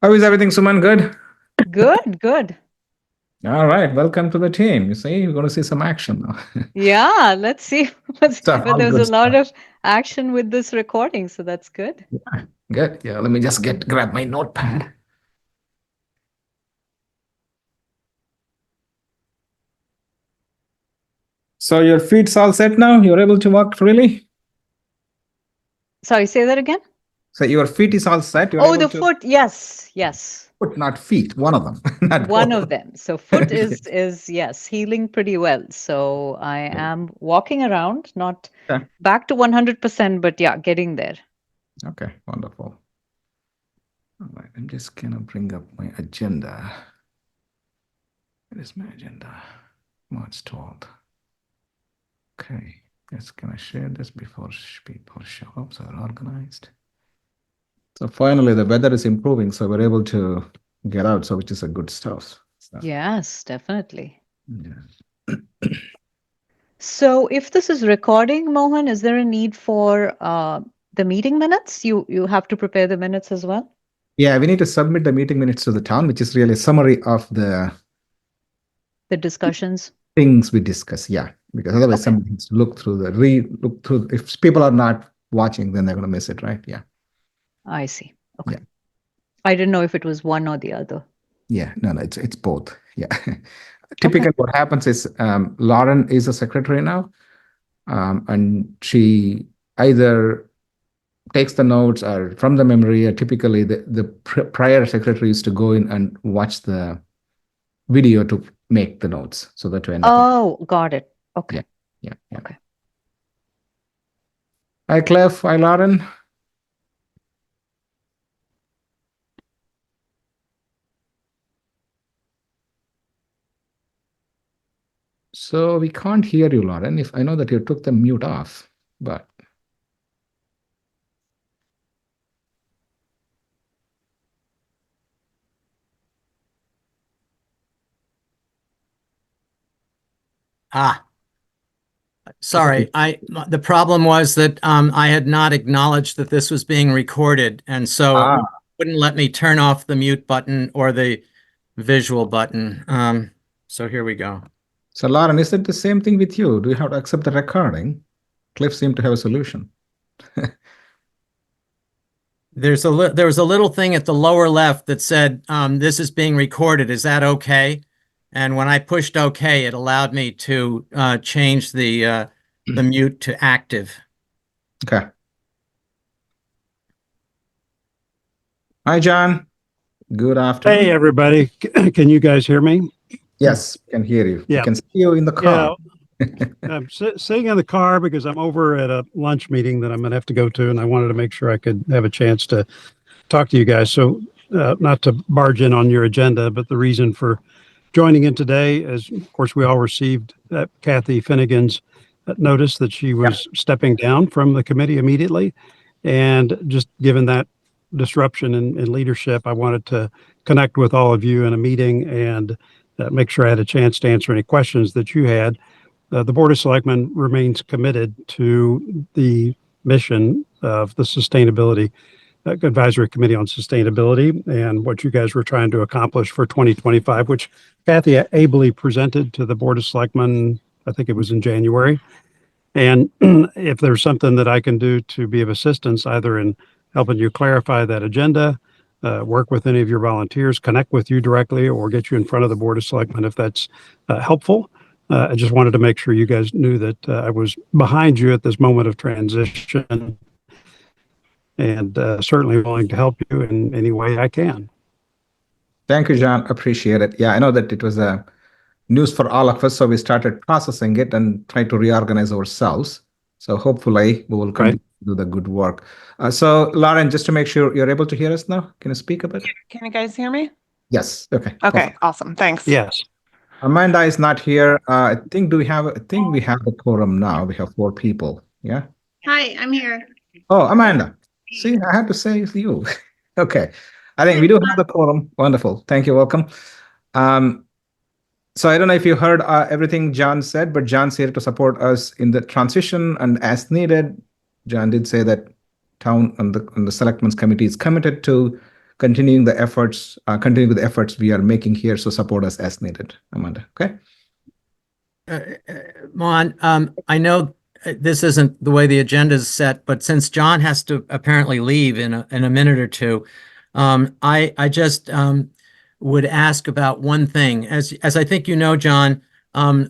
How is everything, Suman? Good? Good, good. All right. Welcome to the team. You see, you're going to see some action now. Yeah, let's see. So, But all there's good a lot stuff. of action with this recording, so that's good. Yeah, good. Yeah, let me just grab my notepad. So your feet's all set now? You're able to walk freely? Sorry, say that again. So your feet is all set. You're Oh, able the to foot. Yes, yes. foot, not feet, one of them, not One both. of them. So foot is yes, healing pretty well. So I am walking around, not Okay. back to 100%, but yeah, getting there. Okay, wonderful. All right, I'm just going to bring up my agenda. Where is my agenda? March 12th. Okay, just going to share this before people show up so they're organized. So finally, the weather is improving, so we're able to get out, so which is a good stuff. So, Yes, definitely. yeah. So if this is recording, Mohan, is there a need for the meeting minutes? You have to prepare the minutes as well? Yeah, we need to submit the meeting minutes to the town, which is really a summary of the The discussions? things we discuss. Yeah, because otherwise Okay, somebody needs to look through. If people are not watching, then they're going to miss it, right? Yeah, I see. Okay. yeah, I didn't know if it was one or the other. yeah. No, no, it's both. Yeah. Okay. Typically, what happens is Lauren is a secretary now, and she either takes the notes or from the memory, or typically the prior secretary used to go in and watch the video to make the notes. So that way nothing. Oh, got it. Okay. Yeah, yeah, yeah. Okay. Hi, Clef. Hi, Lauren. So we can't hear you, Lauren. If I know that you took the mute off, but Sorry, the problem was that I had not acknowledged that this was being recorded, and so it wouldn't let me turn off the mute button or the visual button. So here we go. So Lauren, is it the same thing with you? Do you have to accept the recording? Cliff seemed to have a solution. There was a little thing at the lower left that said, this is being recorded. Is that okay? And when I pushed OK, it allowed me to change the mute to active. Okay. Hi, John. Good afternoon. Hey, everybody. Can you guys hear me? Yes, can hear you. Yeah. I can see you in the car. I'm sitting in the car because I'm over at a lunch meeting that I'm going to have to go to, and I wanted to make sure I could have a chance to talk to you guys. So not to barge in on your agenda, but the reason for joining in today is, of course, we all received Kathy Finnegan's notice that she was stepping down from the committee immediately. And just given that disruption in leadership, I wanted to connect with all of you in a meeting and make sure I had a chance to answer any questions that you had. The Board of Selectmen remains committed to the mission of the Sustainability Advisory Committee on Sustainability and what you guys were trying to accomplish for 2025, which Kathy ably presented to the Board of Selectmen, I think it was in January. And if there's something that I can do to be of assistance, either in helping you clarify that agenda, work with any of your volunteers, connect with you directly, or get you in front of the Board of Selectmen if that's helpful. I just wanted to make sure you guys knew that I was behind you at this moment of transition and certainly willing to help you in any way I can. Thank you, John. Appreciate it. Yeah, I know that it was a news for all of us, so we started processing it and try to reorganize ourselves. So hopefully we will continue to do the good work. So Lauren, just to make sure you're able to hear us now, can you speak a bit? Can you guys hear me? Yes. Okay. Okay, Perfect. awesome. Thanks. Yes. Amanda is not here. I think we have a quorum now. We have 4 people. Yeah. Hi, I'm here. Oh, Amanda. See, I had to say it's you. Okay. I think we do have the quorum. Wonderful. Thank you. Welcome. So I don't know if you heard everything John said, but John's here to support us in the transition and as needed. John did say that town and the selectmen's committee is committed to continuing the efforts, we are making here. So support us as needed, Amanda. Okay. Mon, I know this isn't the way the agenda is set, but since John has to apparently leave in a minute or two, I just would ask about one thing. As I think you know, John,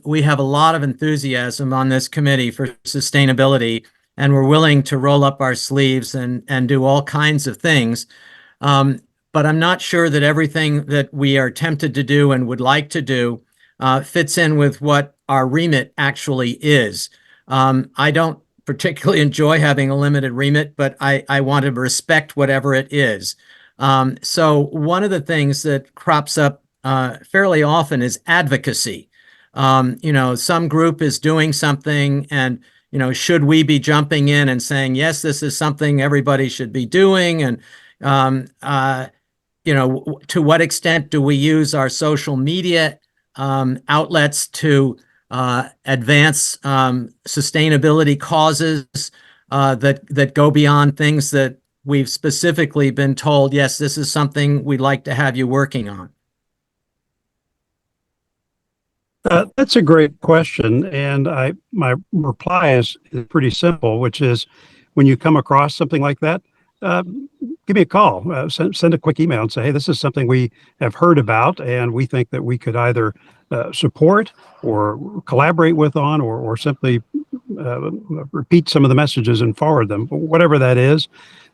we have a lot of enthusiasm on this committee for sustainability, and we're willing to roll up our sleeves and do all kinds of things. But I'm not sure that everything that we are tempted to do and would like to do fits in with what our remit actually is. I don't particularly enjoy having a limited remit, but I want to respect whatever it is. So one of the things that crops up fairly often is advocacy. Some group is doing something, and should we be jumping in and saying, yes, this is something everybody should be doing? And to what extent do we use our social media outlets to advance sustainability causes that go beyond things that we've specifically been told, yes, this is something we'd like to have you working on? That's a great question, and my reply is pretty simple, which is when you come across something like that, give me a call, send a quick email and say, hey, this is something we have heard about, and we think that we could either support or collaborate with on, or simply repeat some of the messages and forward them. Whatever that is,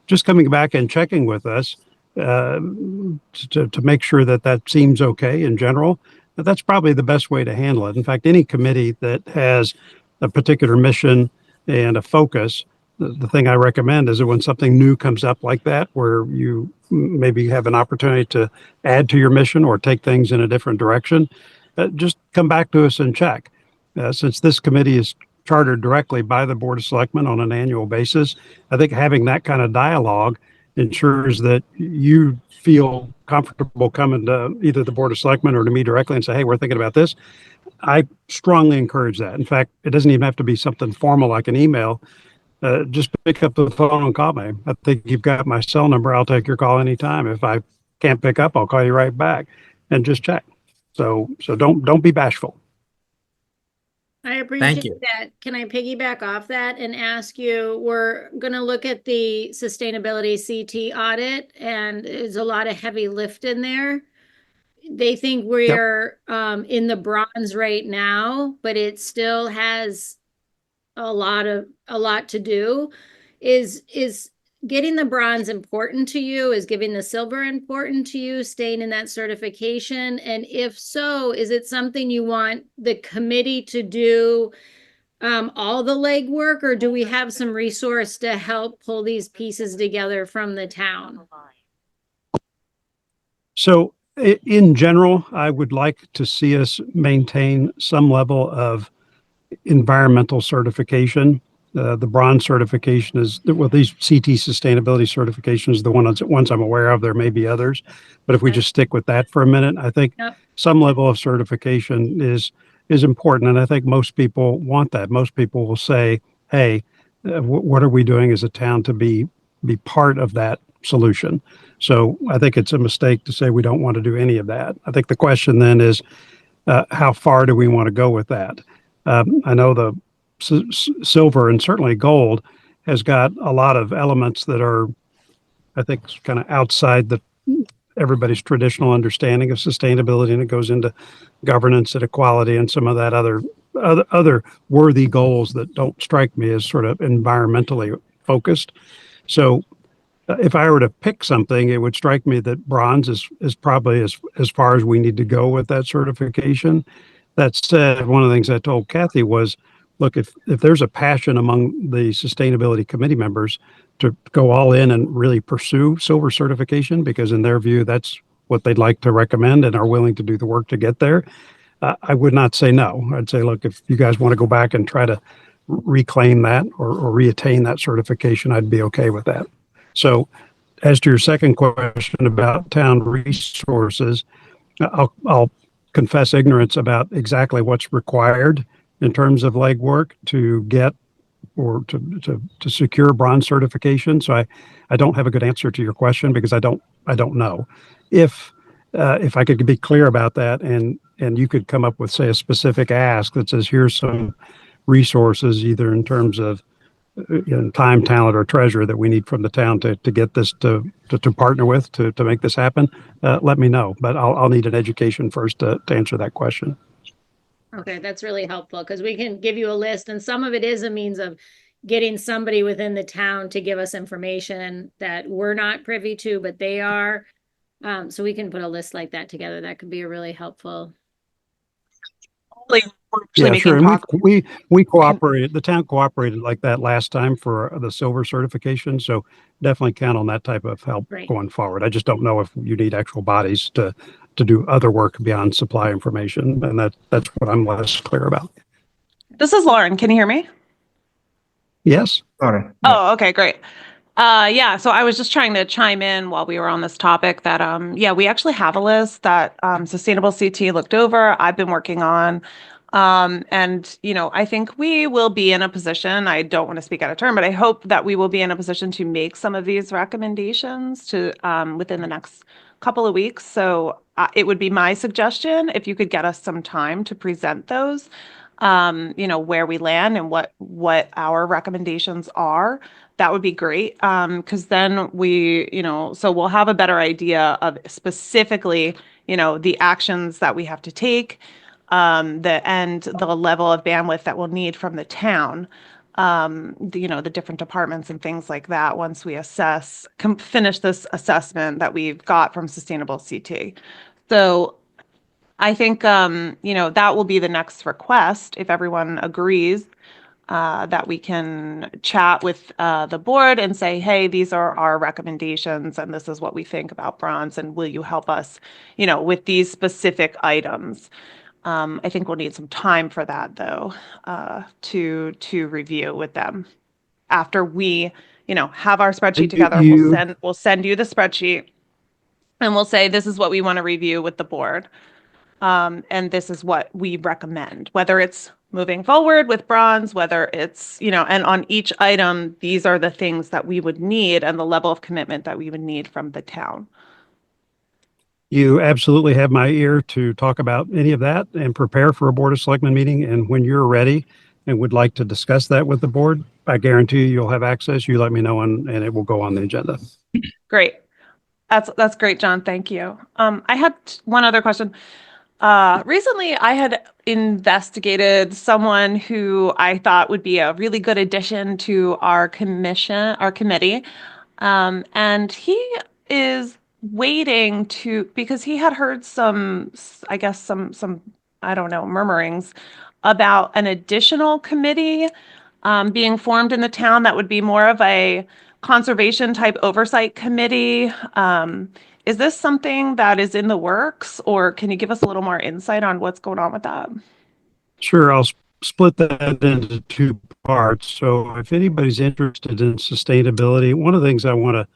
just coming back and checking with us to make sure that seems okay in general. That's probably the best way to handle it. In fact, any committee that has a particular mission and a focus, the thing I recommend is that when something new comes up like that, where you maybe have an opportunity to add to your mission or take things in a different direction, just come back to us and check. Since this committee is chartered directly by the Board of Selectmen on an annual basis, I think having that kind of dialogue ensures that you feel comfortable coming to either the Board of Selectmen or to me directly and say, hey, we're thinking about this. I strongly encourage that. In fact, it doesn't even have to be something formal like an email. Just pick up the phone and call me. I think you've got my cell number. I'll take your call anytime. If I can't pick up, I'll call you right back and just check. So don't be bashful. I Thank appreciate you. that. Can I piggyback off that and ask you, we're going to look at the sustainability CT audit, and there's a lot of heavy lift in there. They think we're in the bronze right now, but it still has a lot to do. Is getting the bronze important to you? Is giving the silver important to you, staying in that certification? And if so, is it something you want the committee to do all the legwork, or do we have some resource to help pull these pieces together from the town? So in general, I would like to see us maintain some level of environmental certification. The bronze certification is, well, these CT sustainability certifications, the ones I'm aware of. There may be others, but if we just stick with that for a minute, I think some level of certification is important. And I think most people want that. Most people will say, hey, what are we doing as a town to be part of that solution? So I think it's a mistake to say we don't want to do any of that. I think the question then is, how far do we want to go with that? I know the silver and certainly gold has got a lot of elements that are, I think, kind of outside everybody's traditional understanding of sustainability, and it goes into governance and equality and some of that other worthy goals that don't strike me as sort of environmentally focused. So if I were to pick something, it would strike me that bronze is probably as far as we need to go with that certification. That said, one of the things I told Kathy was, look, if there's a passion among the sustainability committee members to go all in and really pursue silver certification, because in their view, that's what they'd like to recommend and are willing to do the work to get there, I would not say no. I'd say, look, if you guys want to go back and try to reclaim that or reattain that certification, I'd be okay with that. So as to your second question about town resources, I'll confess ignorance about exactly what's required in terms of legwork to get or to secure bronze certification. So I don't have a good answer to your question because I don't know. If I could be clear about that, and you could come up with, say, a specific ask that says, here's some resources, either in terms of time, talent, or treasure that we need from the town to get this to partner with to make this happen, let me know. But I'll need an education first to answer that question. Okay, that's really helpful because we can give you a list, and some of it is a means of getting somebody within the town to give us information that we're not privy to, but they are. So we can put a list like that together. That could be a really helpful. We're actually Yeah, making sure. And progress. we cooperated. The town cooperated like that last time for the silver certification. So definitely count on that type of help Right. going forward. I just don't know if you need actual bodies to do other work beyond supply information, and that's what I'm less clear about. This is Lauren. Can you hear me? Yes. Sorry. Oh, okay, great. Yeah, so I was just trying to chime in while we were on this topic that, yeah, we actually have a list that Sustainable CT looked over. I've been working on. And, I think we will be in a position, I don't want to speak out of turn, but I hope that we will be in a position to make some of these recommendations to within the next couple of weeks. So it would be my suggestion if you could get us some time to present those, where we land and what our recommendations are. That would be great. Because then so we'll have a better idea of specifically, the actions that we have to take, the level of bandwidth that we'll need from the town, the different departments and things like that once we finish this assessment that we've got from Sustainable CT. So I think, that will be the next request if everyone agrees, that we can chat with the board and say, hey, these are our recommendations and this is what we think about bronze, and will you help us, with these specific items? I think we'll need some time for that, though, to review with them. After we, have our spreadsheet together, we'll send you the spreadsheet, and we'll say this is what we want to review with the board, and this is what we recommend. Whether it's moving forward with bronze, whether it's and on each item, these are the things that we would need and the level of commitment that we would need from the town. You absolutely have my ear to talk about any of that and prepare for a Board of Selectmen meeting. And when you're ready and would like to discuss that with the board, I guarantee you'll have access. You let me know and it will go on the agenda. Great. That's great, John. Thank you. I had one other question. Recently, I had investigated someone who I thought would be a really good addition to our committee. And he is waiting because he had heard some, I guess, I don't know, murmurings about an additional committee being formed in the town that would be more of a conservation type oversight committee. Is this something that is in the works, or can you give us a little more insight on what's going on with that? Sure. I'll split that into two parts. So if anybody's interested in sustainability, one of the things I want to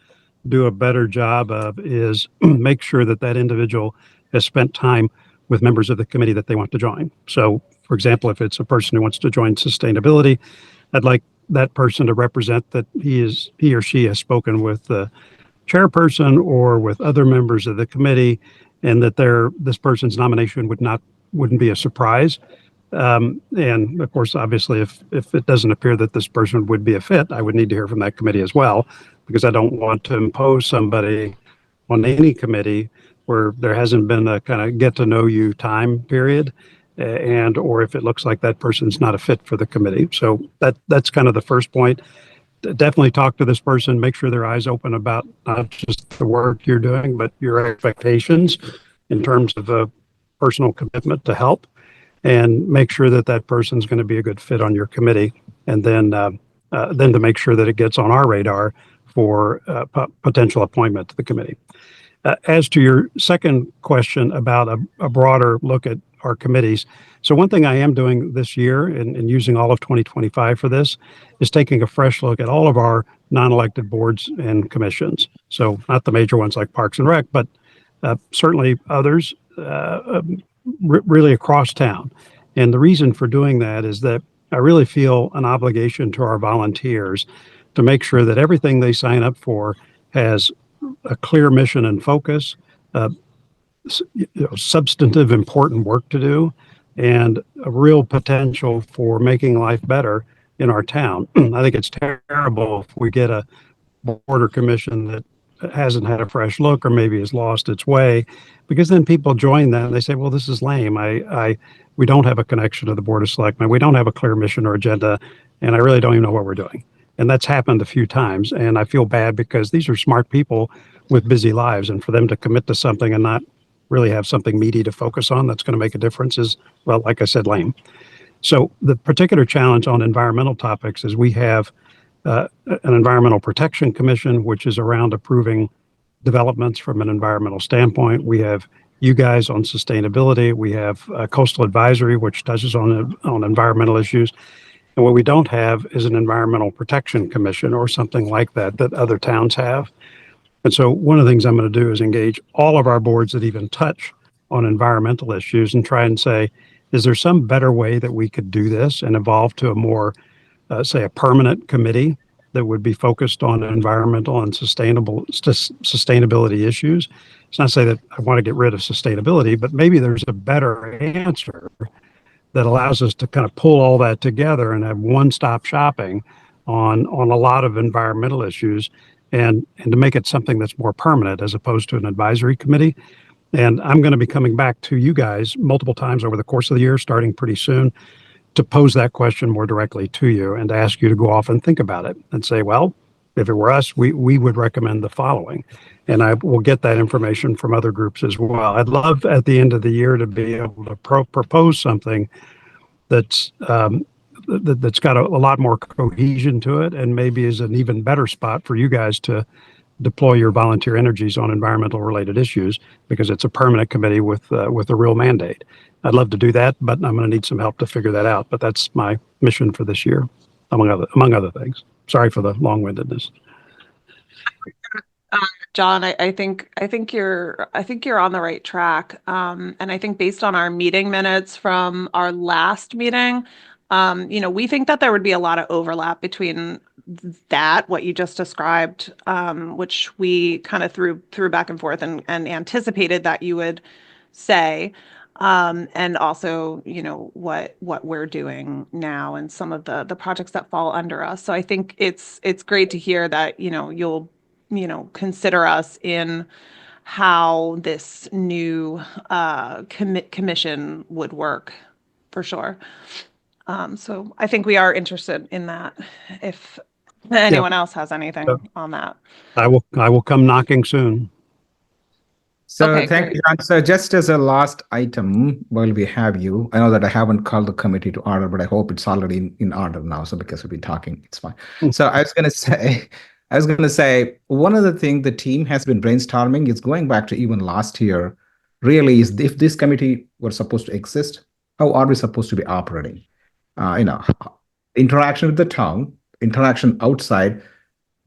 do a better job of is make sure that that individual has spent time with members of the committee that they want to join. So, for example, if it's a person who wants to join sustainability, I'd like that person to represent that he or she has spoken with the chairperson or with other members of the committee, and that this person's nomination wouldn't be a surprise. And of course, obviously, if it doesn't appear that this person would be a fit, I would need to hear from that committee as well, because I don't want to impose somebody on any committee where there hasn't been a kind of get to know you time period, or if it looks like that person's not a fit for the committee. So that's kind of the first point. Definitely talk to this person, make sure their eyes open about not just the work you're doing, but your expectations in terms of a personal commitment to help, and make sure that that person's going to be a good fit on your committee. And then to make sure that it gets on our radar for potential appointment to the committee. As to your second question about a broader look at our committees. So one thing I am doing this year and using all of 2025 for this is taking a fresh look at all of our non-elected boards and commissions. So not the major ones like Parks and Rec, but certainly others really across town. And the reason for doing that is that I really feel an obligation to our volunteers to make sure that everything they sign up for has a clear mission and focus, substantive, important work to do, and a real potential for making life better in our town. I think it's terrible if we get a board or commission that hasn't had a fresh look or maybe has lost its way, because then people join that and they say, well, this is lame. We don't have a connection to the Board of Selectmen. We don't have a clear mission or agenda, and I really don't even know what we're doing. And that's happened a few times. And I feel bad because these are smart people with busy lives, and for them to commit to something and not really have something meaty to focus on that's going to make a difference is, well, like I said, lame. So the particular challenge on environmental topics is we have an Environmental Protection Commission, which is around approving developments from an environmental standpoint. We have you guys on sustainability. We have Coastal Advisory, which touches on environmental issues. And what we don't have is an Environmental Protection Commission or something like that other towns have. And so one of the things I'm going to do is engage all of our boards that even touch on environmental issues and try and say, is there some better way that we could do this and evolve to a more, say, a permanent committee that would be focused on environmental and sustainability issues? It's not to say that I want to get rid of sustainability, but maybe there's a better answer that allows us to kind of pull all that together and have one-stop shopping on a lot of environmental issues, and to make it something that's more permanent as opposed to an advisory committee. And I'm going to be coming back to you guys multiple times over the course of the year, starting pretty soon, to pose that question more directly to you and to ask you to go off and think about it and say, well, if it were us, we would recommend the following. And I will get that information from other groups as well. I'd love at the end of the year to be able to propose something that's that's got a lot more cohesion to it, and maybe is an even better spot for you guys to deploy your volunteer energies on environmental related issues, because it's a permanent committee with a real mandate. I'd love to do that, but I'm going to need some help to figure that out. But that's my mission for this year, among other things. Sorry for the long-windedness. John, I think you're on the right track. And I think based on our meeting minutes from our last meeting, we think that there would be a lot of overlap between that, what you just described, which we kind of threw back and forth and anticipated that you would say, and also, what we're doing now and some of the projects that fall under us. So I think it's great to hear that, you'll consider us in how this new commission would work, for sure. So I think we are interested in that. If anyone else has anything on that, I will come knocking soon. So Okay, thank great. you, John. So just as a last item, while we have you, I know that I haven't called the committee to order, but I hope it's already in order now. So because we've been talking, it's fine. So I was going to say, one of the things the team has been brainstorming is going back to even last year, really, is if this committee were supposed to exist, how are we supposed to be operating? Interaction with the town, interaction outside.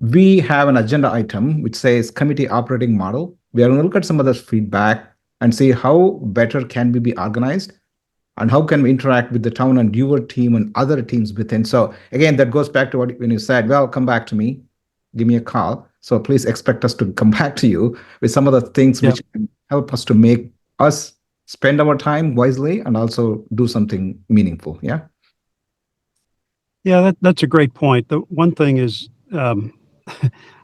We have an agenda item which says committee operating model. We are going to look at some of the feedback and see how better can we be organized and how can we interact with the town and your team and other teams within. So again, that goes back to when you said, well, come back to me, give me a call. So please expect us to come back to you with some of the things which can help us to make us spend our time wisely and also do something meaningful. Yeah. Yeah, that's a great point. The one thing is, I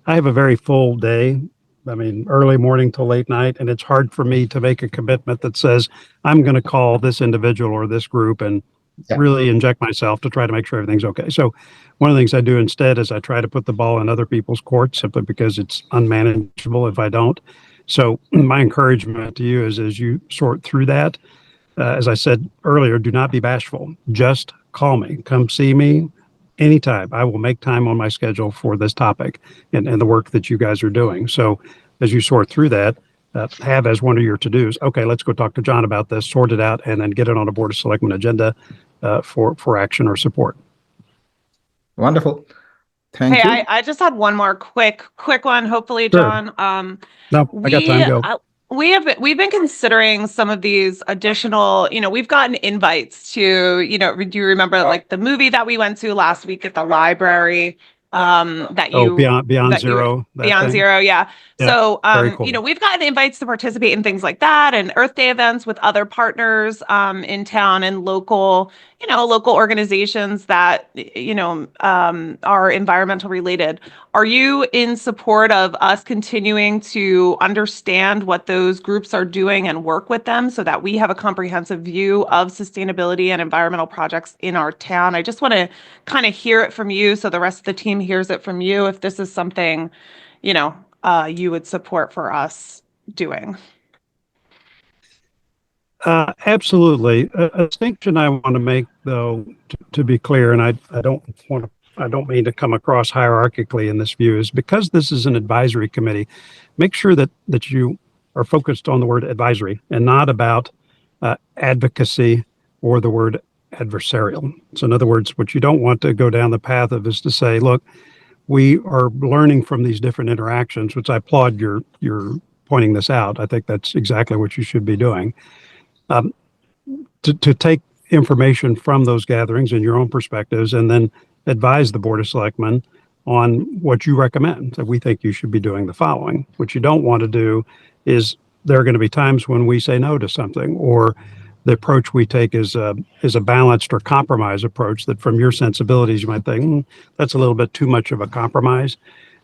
have a very full day. I mean, early morning till late night, and it's hard for me to make a commitment that says I'm going to call this individual or this group and really inject myself to try to make sure everything's okay. So one of the things I do instead is I try to put the ball in other people's court, simply because it's unmanageable if I don't. So my encouragement to you is, as you sort through that, as I said earlier, do not be bashful. Just call me, come see me anytime. I will make time on my schedule for this topic and the work that you guys are doing. So as you sort through that, have as one of your to-dos, okay, let's go talk to John about this, sort it out, and then get it on a Board of Selectmen agenda for action or support. Wonderful. Thank you. I just had one more quick one, hopefully, Sure. John. No, I got time, go. We've been considering some of these additional, we've gotten invites to, do you remember like the movie that we went to last week at the library? That Oh, you Beyond that you- Zero. that Beyond thing? Zero, yeah. Yeah, So, very cool. we've gotten invites to participate in things like that and Earth Day events with other partners in town and local organizations that, are environmental related. Are you in support of us continuing to understand what those groups are doing and work with them so that we have a comprehensive view of sustainability and environmental projects in our town? I just want to kind of hear it from you so the rest of the team hears it from you if this is something, you would support for us doing. Absolutely. A distinction I want to make, though, to be clear, and I don't mean to come across hierarchically in this view, is because this is an advisory committee, make sure that you are focused on the word advisory and not about advocacy or the word adversarial. So in other words, what you don't want to go down the path of is to say, look, we are learning from these different interactions, which I applaud your pointing this out. I think that's exactly what you should be doing. To take information from those gatherings and your own perspectives and then advise the Board of Selectmen on what you recommend. So we think you should be doing the following. What you don't want to do is there are going to be times when we say no to something, or the approach we take is a balanced or compromise approach that from your sensibilities, you might think, that's a little bit too much of a compromise.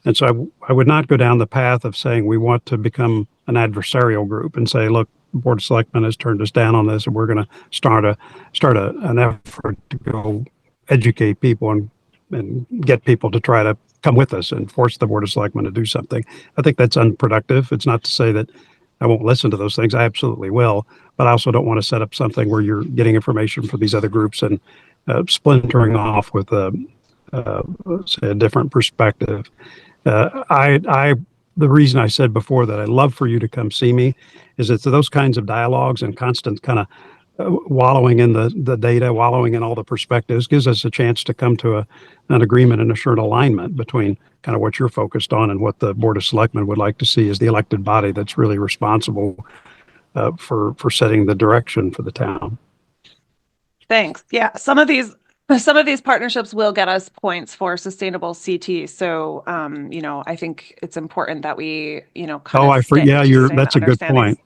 And so I would not go down the path of saying we want to become an adversarial group and say, look, the Board of Selectmen has turned us down on this, and we're going to start an effort to go educate people and get people to try to come with us and force the Board of Selectmen to do something. I think that's unproductive. It's not to say that I won't listen to those things. I absolutely will. But I also don't want to set up something where you're getting information from these other groups and splintering off with say a different perspective. The reason I said before that I'd love for you to come see me is it's those kinds of dialogues and constant kind of wallowing in the data, wallowing in all the perspectives gives us a chance to come to an agreement and a shared alignment between kind of what you're focused on and what the Board of Selectmen would like to see as the elected body that's really responsible for setting the direction for the town. Thanks. Yeah, some of these partnerships will get us points for sustainable CT. So, I think it's important that we, that's a good point.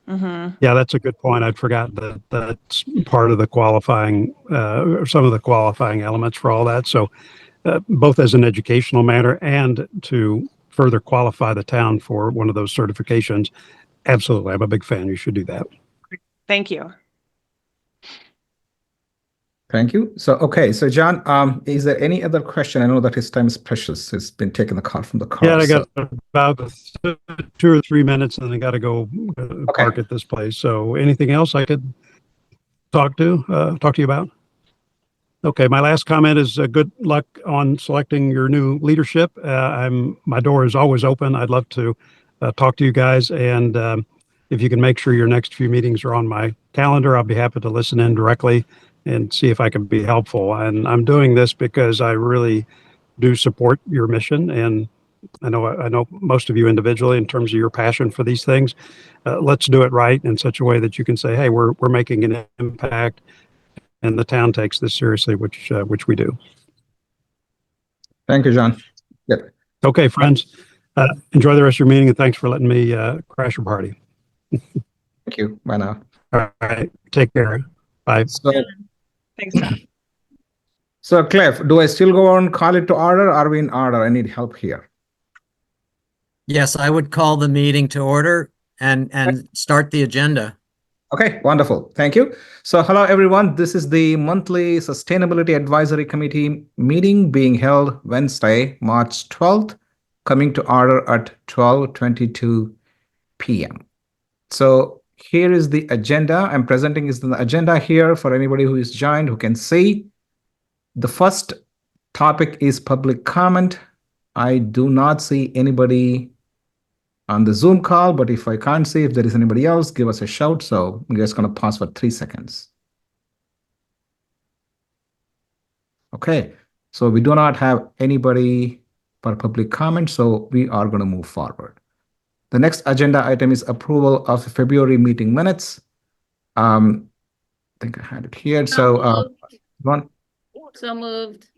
Mm-hmm. Yeah, that's a good point. I'd forgotten that that's part of the qualifying, or some of the qualifying elements for all that. So both as an educational matter and to further qualify the town for one of those certifications. Absolutely. I'm a big fan. You should do that. Thank you. Thank you. So John, is there any other question? I know that his time is precious. He's been taking the call from the car. Yeah, I got about 2 or 3 minutes and I got to go park at this place. So anything else I could talk to you about? Okay, my last comment is good luck on selecting your new leadership. My door is always open. I'd love to talk to you guys. And if you can make sure your next few meetings are on my calendar, I'll be happy to listen in directly and see if I can be helpful. And I'm doing this because I really do support your mission. And I know most of you individually in terms of your passion for these things. Let's do it right in such a way that you can say, hey, we're making an impact and the town takes this seriously, which we do. Thank you, John. Yep. Okay, friends, enjoy the rest of your meeting and thanks for letting me crash your party. Thank you. Bye now. All right, take care. Bye. Thanks, John. So Cliff, do I still go on, call it to order? Are we in order? I need help here. Yes, I would call the meeting to order and start the agenda. Okay, wonderful. Thank you. So hello, everyone. This is the monthly Sustainability Advisory Committee meeting being held Wednesday, March 12th, coming to order at 12:22 p.m. So here is the agenda. I'm presenting is the agenda here for anybody who is joined who can see. The first topic is public comment. I do not see anybody on the Zoom call, but if I can't see if there is anybody else, give us a shout. So I'm just going to pause for 3 seconds. Okay, so we do not have anybody for public comment, so we are going to move forward. The next agenda item is approval of the February meeting minutes. I think I had it here. So, moved. one So moved.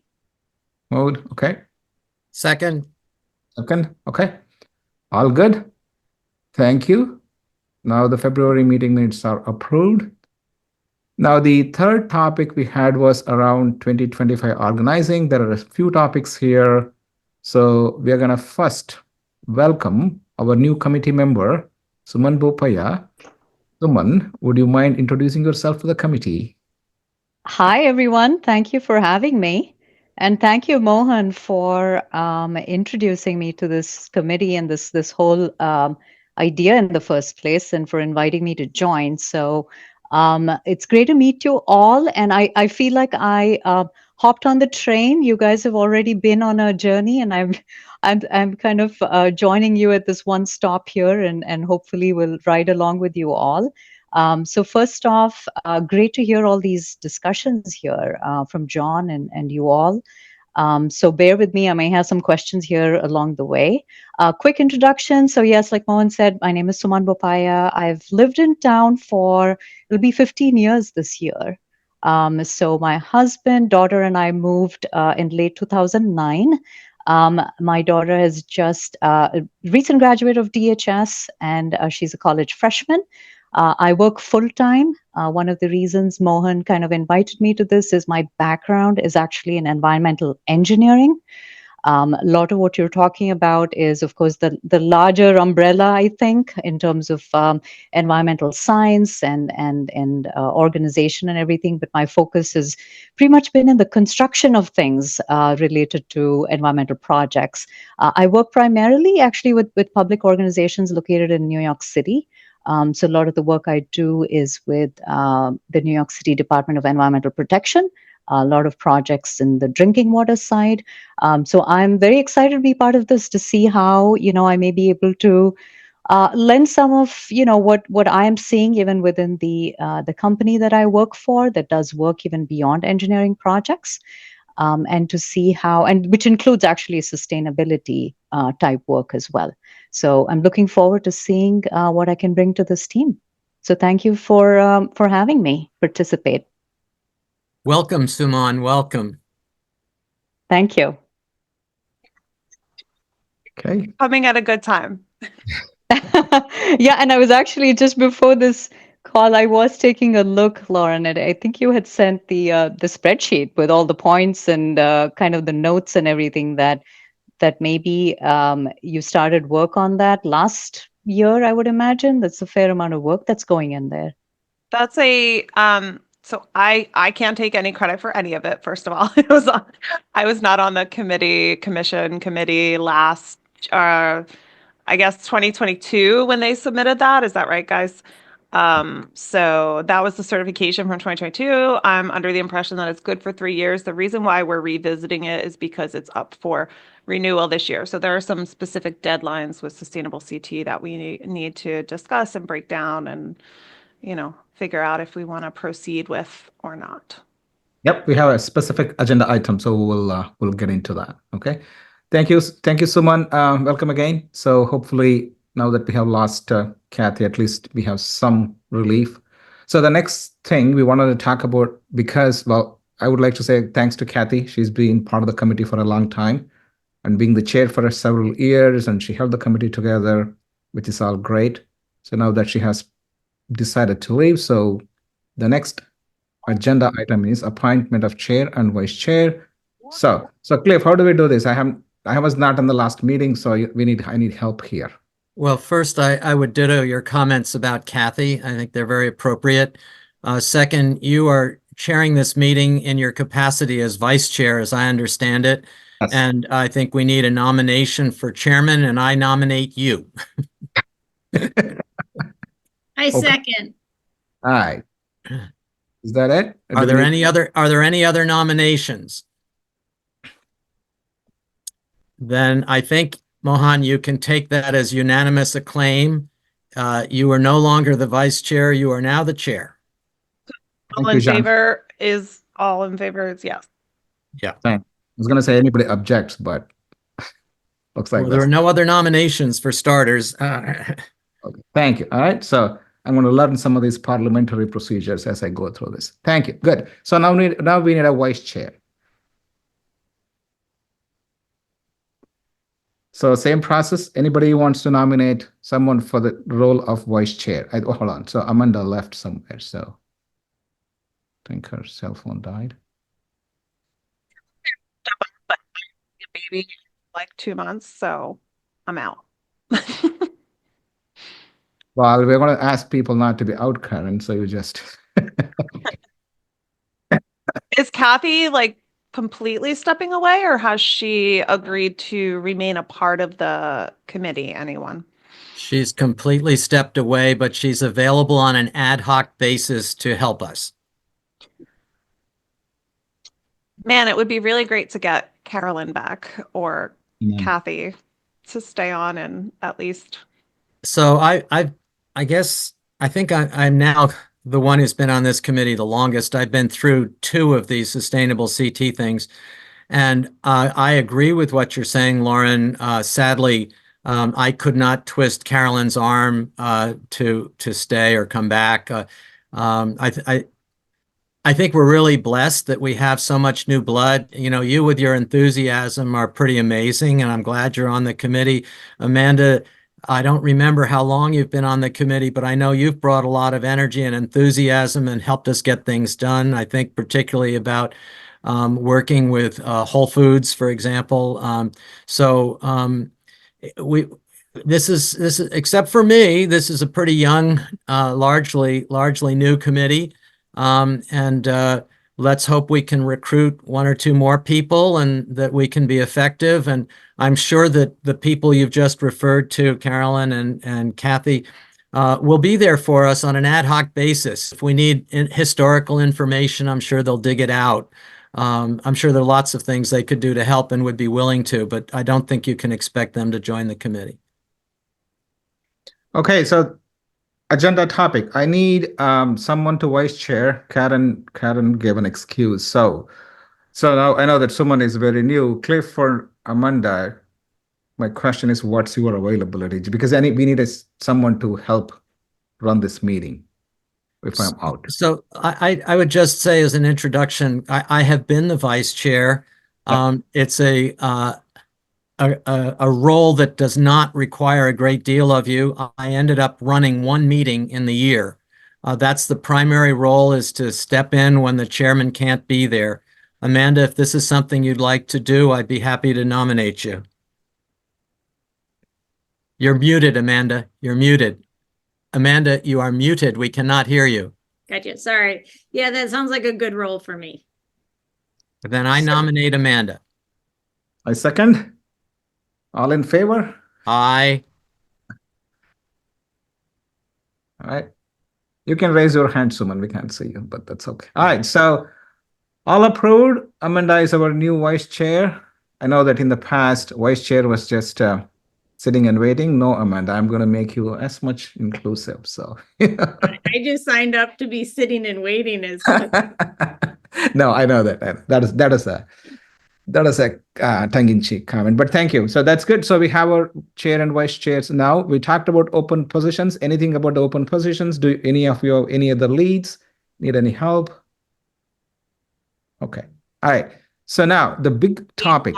mode. Okay. Second, Second. Okay. All good. Thank you. Now the February meeting minutes are approved. Now the third topic we had was around 2025 organizing. There are a few topics here. So we are going to first welcome our new committee member, Suman Bopaya. Suman, would you mind introducing yourself to the committee? Hi, everyone. Thank you for having me. And thank you, Mohan, for introducing me to this committee and this whole idea in the first place, and for inviting me to join. So it's great to meet you all. And I feel like I hopped on the train. You guys have already been on a journey, and I'm kind of joining you at this one stop here, and hopefully will ride along with you all. So first off, great to hear all these discussions here from John and you all. So bear with me, I may have some questions here along the way. Quick introduction. So yes, like Mohan said, my name is Suman Bopaya. I've lived in town it'll be 15 years this year. So my husband, daughter, and I moved in late 2009. My daughter is just a recent graduate of DHS, and she's a college freshman. I work full time. One of the reasons Mohan kind of invited me to this is my background is actually in environmental engineering. A lot of what you're talking about is, of course, the larger umbrella, I think, in terms of environmental science and organization and everything. But my focus has pretty much been in the construction of things related to environmental projects. I work primarily actually with public organizations located in New York City. So a lot of the work I do is with the New York City Department of Environmental Protection, a lot of projects in the drinking water side. So I'm very excited to be part of this, to see how, I may be able to lend some of, what I am seeing even within the company that I work for, that does work even beyond engineering projects. And to see how, and which includes actually sustainability type work as well. So I'm looking forward to seeing what I can bring to this team. So thank you for having me participate. welcome, Suman, welcome. Thank you. Okay. Coming at a good time. Yeah, and I was actually, just before this call, I was taking a look, Lauren, and I think you had sent the spreadsheet with all the points and kind of the notes and everything that maybe you started work on that last year, I would imagine. That's a fair amount of work that's going in there. That's so I can't take any credit for any of it, first of all. I was not on the committee last I guess 2022 when they submitted that. Is that right, guys? So that was the certification from 2022. I'm under the impression that it's good for 3 years. The reason why we're revisiting it is because it's up for renewal this year. So there are some specific deadlines with Sustainable CT that we need to discuss and break down and, figure out if we want to proceed with or not. Yep, we have a specific agenda item, so we'll get into that. Okay. Thank you, Suman. Welcome again. So hopefully, now that we have lost Kathy, at least we have some relief. So the next thing we wanted to talk about, because, well, I would like to say thanks to Kathy. She's been part of the committee for a long time and being the chair for several years, and she held the committee together, which is all great. So now that she has decided to leave, so the next agenda item is appointment of chair and vice chair. So Cliff, how do we do this? I was not in the last meeting, so I need help here. Well, first, I would ditto your comments about Kathy. I think they're very appropriate. Second, you are chairing this meeting in your capacity as vice chair, as I understand it. Yes. And I think we need a nomination for chairman, and I nominate you. I second. All right. Is that it? Are there any other nominations? Then I think, Mohan, you can take that as unanimous acclaim. You are no longer the vice chair. You are now the chair. All in favor is yes. Yeah. I was going to say anybody objects, but Looks like Well, there are that's no other nominations for starters. okay. Thank you. All right. So I'm going to learn some of these parliamentary procedures as I go through this. Thank you. Good. So now we need a vice chair. So same process. Anybody who wants to nominate someone for the role of vice chair? Hold on. So Amanda left somewhere. So I think her cell phone died. Baby like 2 months, so I'm out. Well, we're going to ask people not to be out, Karen. So you just. Is Kathy like completely stepping away, or has she agreed to remain a part of the committee? Anyone? She's completely stepped away, but she's available on an ad hoc basis to help us. Man, it would be really great to get Carolyn back or Kathy to stay on and at least. So I guess I think I'm now the one who's been on this committee the longest. I've been through 2 of these sustainable CT things. And I agree with what you're saying, Lauren. Sadly, I could not twist Carolyn's arm to stay or come back. I think we're really blessed that we have so much new blood. You know, you with your enthusiasm are pretty amazing, and I'm glad you're on the committee. Amanda, I don't remember how long you've been on the committee, but I know you've brought a lot of energy and enthusiasm and helped us get things done. I think particularly about working with Whole Foods, for example. This is except for me, this is a pretty young, largely new committee. Let's hope we can recruit 1 or 2 more people and that we can be effective. And I'm sure that the people you've just referred to, Carolyn and Kathy, will be there for us on an ad hoc basis. If we need historical information, I'm sure they'll dig it out. I'm sure there are lots of things they could do to help and would be willing to, but I don't think you can expect them to join the committee. Okay, so agenda topic. I need someone to vice chair. Karen gave an excuse. So now I know that someone is very new. Cliff or Amanda, my question is, what's your availability? Because we need someone to help run this meeting if I'm out. So I would just say as an introduction, I have been the vice chair. It's a role that does not require a great deal of you. I ended up running 1 meeting in the year. That's the primary role, is to step in when the chairman can't be there. Amanda, if this is something you'd like to do, I'd be happy to nominate you. You're muted, Amanda. You're muted. Amanda, you are muted. We cannot hear you. Gotcha. Sorry. Yeah, that sounds like a good role for me. Then I nominate Amanda. I second. All in favor? Aye. All right. You can raise your hand, Suman. We can't see you, but that's okay. All right. So all approved. Amanda is our new vice chair. I know that in the past, vice chair was just sitting and waiting. No, Amanda, I'm going to make you as much inclusive. So I just signed up to be sitting and waiting as no, I know that. That is a tongue-in-cheek comment, but thank you. So that's good. So we have our chair and vice chairs now. We talked about open positions. Anything about the open positions? Do any other leads need any help? Okay. All right. So now the big topic.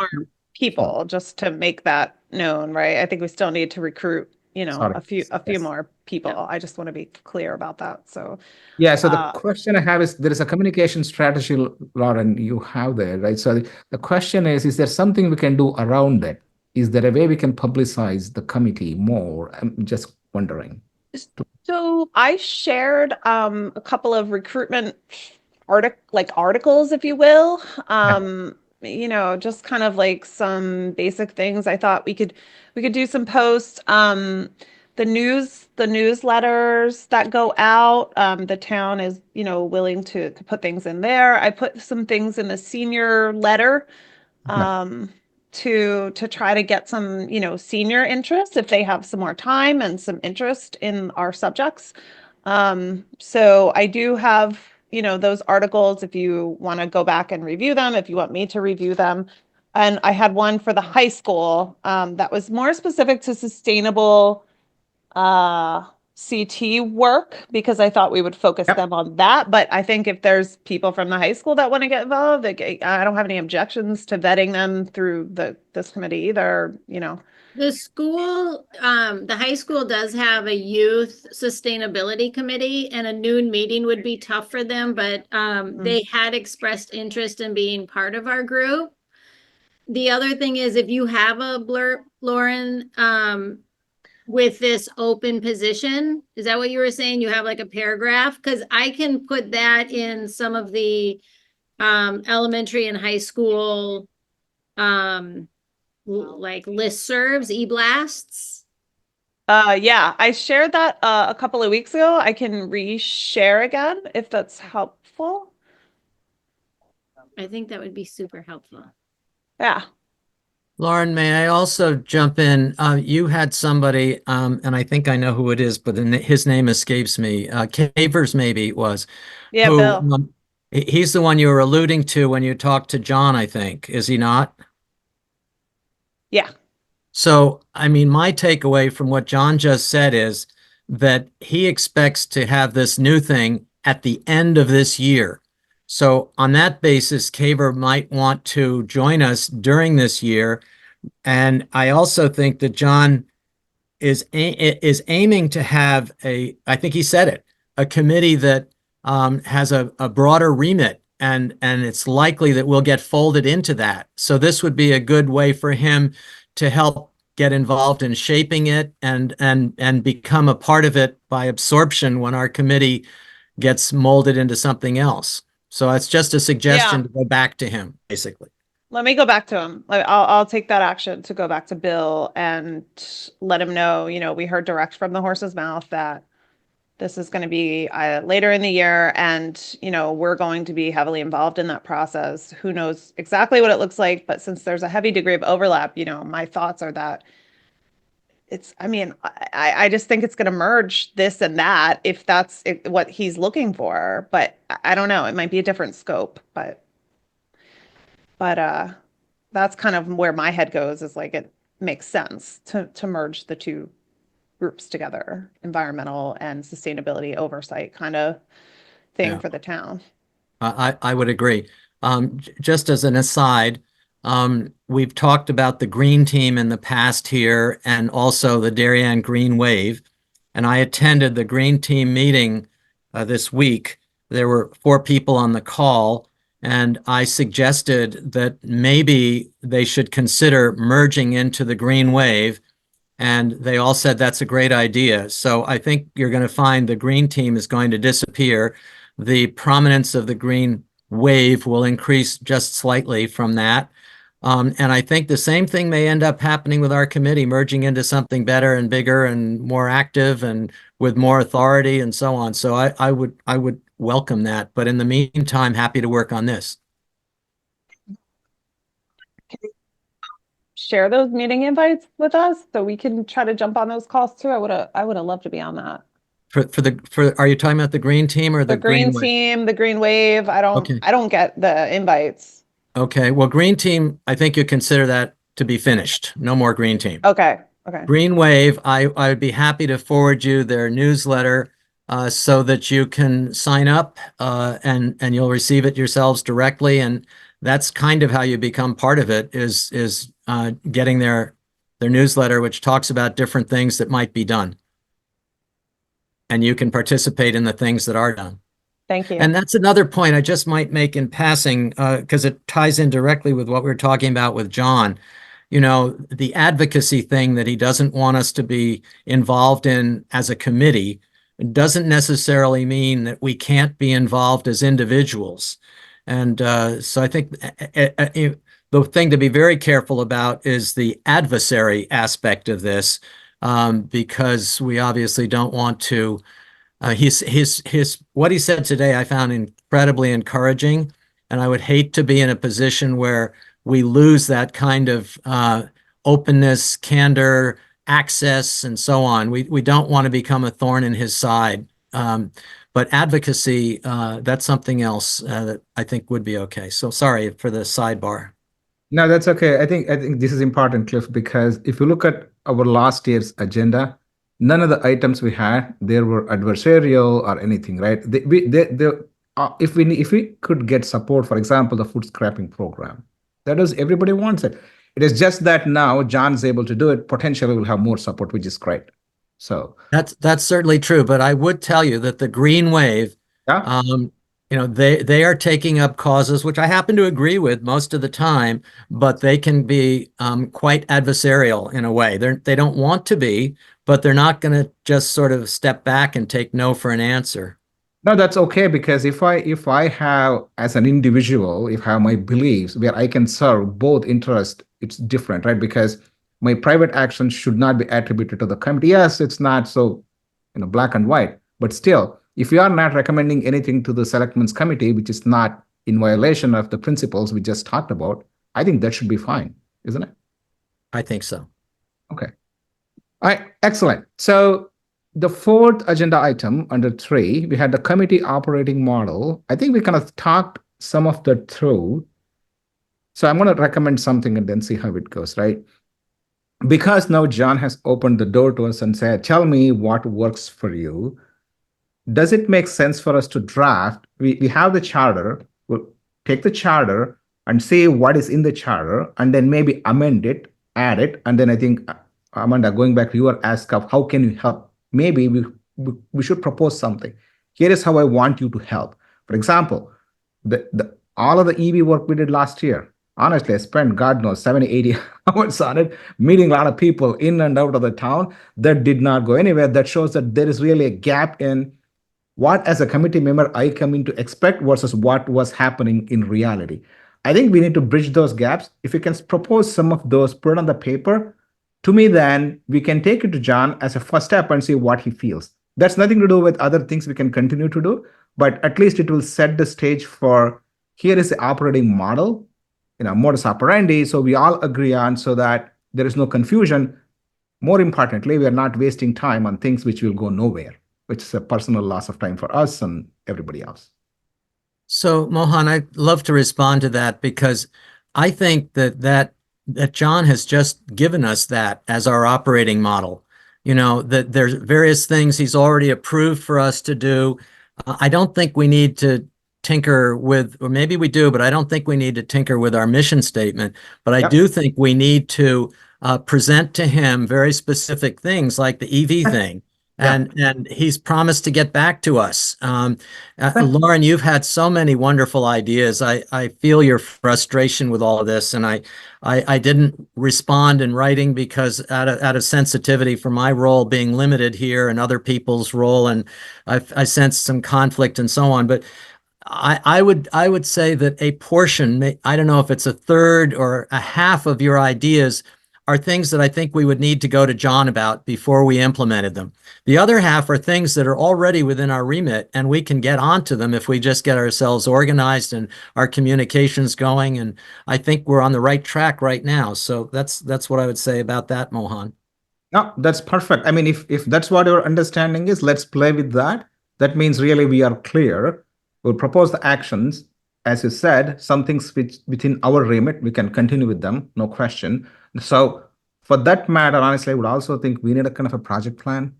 People, just to make that known, right? I think we still need to recruit, Sorry. a few Yes. more people. Yeah. I just want to be clear about that. So Yeah, so the question I have is, there is a communication strategy, Lauren, you have there, right? So the question is there something we can do around it? Is there a way we can publicize the committee more? I'm just wondering. So I shared a couple of recruitment articles, if you will. Just kind of like some basic things. I thought we could do some posts. The newsletters that go out, the town is, willing to put things in there. I put some things in the senior letter to try to get some, senior interest if they have some more time and some interest in our subjects. So I do have, those articles if you want to go back and review them, if you want me to review them. and I had one for the high school that was more specific to sustainable CT work because I thought we would focus Yep. them on that. But I think if there's people from the high school that want to get involved, I don't have any objections to vetting them through this committee either, you know. The school, the high school does have a youth sustainability committee, and a noon meeting would be tough for them, but they had expressed interest in being part of our group. The other thing is if you have a blurb, Lauren, with this open position, is that what you were saying? You have like a paragraph? Because I can put that in some of the elementary and high school like listservs, e-blasts. Yeah, I shared that a couple of weeks ago. I can reshare again if that's helpful. I think that would be super helpful. Yeah. Lauren, may I also jump in? You had somebody, and I think I know who it is, but his name escapes me. Cavers maybe it was. Yeah, who, Bill. He's the one you were alluding to when you talked to John, I think. Is he not? Yeah. So, I mean, my takeaway from what John just said is that he expects to have this new thing at the end of this year. So on that basis, Caver might want to join us during this year. And I also think that John is aiming to have I think he said it, a committee that has a broader remit. And it's likely that we'll get folded into that. So this would be a good way for him to help get involved in shaping it and become a part of it by absorption when our committee gets molded into something else. So it's just a suggestion to go back to him, basically. Let me go back to him. I'll take that action to go back to Bill and let him know, you know, we heard direct from the horse's mouth that this is going to be later in the year, and, you know, we're going to be heavily involved in that process. Who knows exactly what it looks like, but since there's a heavy degree of overlap, you know, my thoughts are that I just think it's going to merge this and that if that's what he's looking for. But I don't know. It might be a different scope, but that's kind of where my head goes, is like it makes sense to merge the two groups together, environmental and sustainability oversight kind of thing for the town. I would agree. Just as an aside, we've talked about the green team in the past here and also the Darien Green Wave. And I attended the green team meeting this week. There were 4 people on the call, and I suggested that maybe they should consider merging into the Green Wave. And they all said that's a great idea. So I think you're going to find the green team is going to disappear. The prominence of the green wave will increase just slightly from that. And I think the same thing may end up happening with our committee, merging into something better and bigger and more active and with more authority and so on. So I would welcome that. But in the meantime, happy to work on this. Share those meeting invites with us so we can try to jump on those calls too. I would have loved to be on that. Are you talking about the green team or The green wave? team, the green wave. I don't get the invites. Okay. Well, green team, I think you consider that to be finished. No more green team. Okay. Green Wave, I would be happy to forward you their newsletter so that you can sign up and you'll receive it yourselves directly. And that's kind of how you become part of it, is getting their newsletter, which talks about different things that might be done. And you can participate in the things that are done. Thank you. And that's another point I just might make in passing, because it ties in directly with what we were talking about with John. You know, the advocacy thing that he doesn't want us to be involved in as a committee doesn't necessarily mean that we can't be involved as individuals. And so I think the thing to be very careful about is the adversary aspect of this, because we obviously don't want to. What he said today I found incredibly encouraging, and I would hate to be in a position where we lose that kind of openness, candor, access, and so on. We don't want to become a thorn in his side. But advocacy, that's something else that I think would be okay. So sorry for the sidebar. No, that's okay. I think this is important, Cliff, because if you look at our last year's agenda, none of the items we had there were adversarial or anything, right? If we could get support, for example, the food scrapping program, that is everybody wants it. It is just that now John's able to do it. Potentially, we'll have more support, which is great. So That's certainly true, but I would tell you that the Green Wave, yeah, they are taking up causes which I happen to agree with most of the time, but they can be quite adversarial in a way. They don't want to be, but they're not going to just sort of step back and take no for an answer. no, that's okay because if I have as an individual, if I have my beliefs where I can serve both interests, it's different, right? Because my private actions should not be attributed to the committee. Yes, it's not so, black and white, but still, if you are not recommending anything to the selectmen's committee, which is not in violation of the principles we just talked about, I think that should be fine, isn't it? I think so. Okay. All right, excellent. So the fourth agenda item under 3, we had the committee operating model. I think we kind of talked some of that through. So I'm going to recommend something and then see how it goes, right? Because now John has opened the door to us and said, tell me what works for you. Does it make sense for us to draft? We have the charter. We'll take the charter and see what is in the charter and then maybe amend it, add it. And then I think, Amanda, going back to your ask of how can you help? Maybe we should propose something. Here is how I want you to help. For example, all of the EV work we did last year, honestly, I spent, God knows, 70, 80 hours on it, meeting a lot of people in and out of the town. That did not go anywhere. That shows that there is really a gap in what, as a committee member, I come in to expect versus what was happening in reality. I think we need to bridge those gaps. If you can propose some of those, put it on the paper, to me, then we can take it to John as a first step and see what he feels. That's nothing to do with other things we can continue to do, but at least it will set the stage for here is the operating model, modus operandi. So we all agree on so that there is no confusion. More importantly, we are not wasting time on things which will go nowhere, which is a personal loss of time for us and everybody else. So, Mohan, I'd love to respond to that because I think that John has just given us that as our operating model. That there's various things he's already approved for us to do. I don't think we need to tinker with, or maybe we do, but I don't think we need to tinker with our mission statement. But I do think we need to present to him very specific things like the EV thing. And he's promised to get back to us. Lauren, you've had so many wonderful ideas. I feel your frustration with all of this, and I didn't respond in writing because out of sensitivity for my role being limited here and other people's role, and I sensed some conflict and so on. But I would say that a portion, I don't know if it's a third or a half of your ideas, are things that I think we would need to go to John about before we implemented them. The other half are things that are already within our remit, and we can get onto them if we just get ourselves organized and our communications going. And I think we're on the right track right now. So that's what I would say about that, Mohan. No, that's perfect. I mean, if that's what your understanding is, let's play with that. That means really we are clear. We'll propose the actions. As you said, some things which within our remit, we can continue with them, no question. So for that matter, honestly, I would also think we need a kind of a project plan,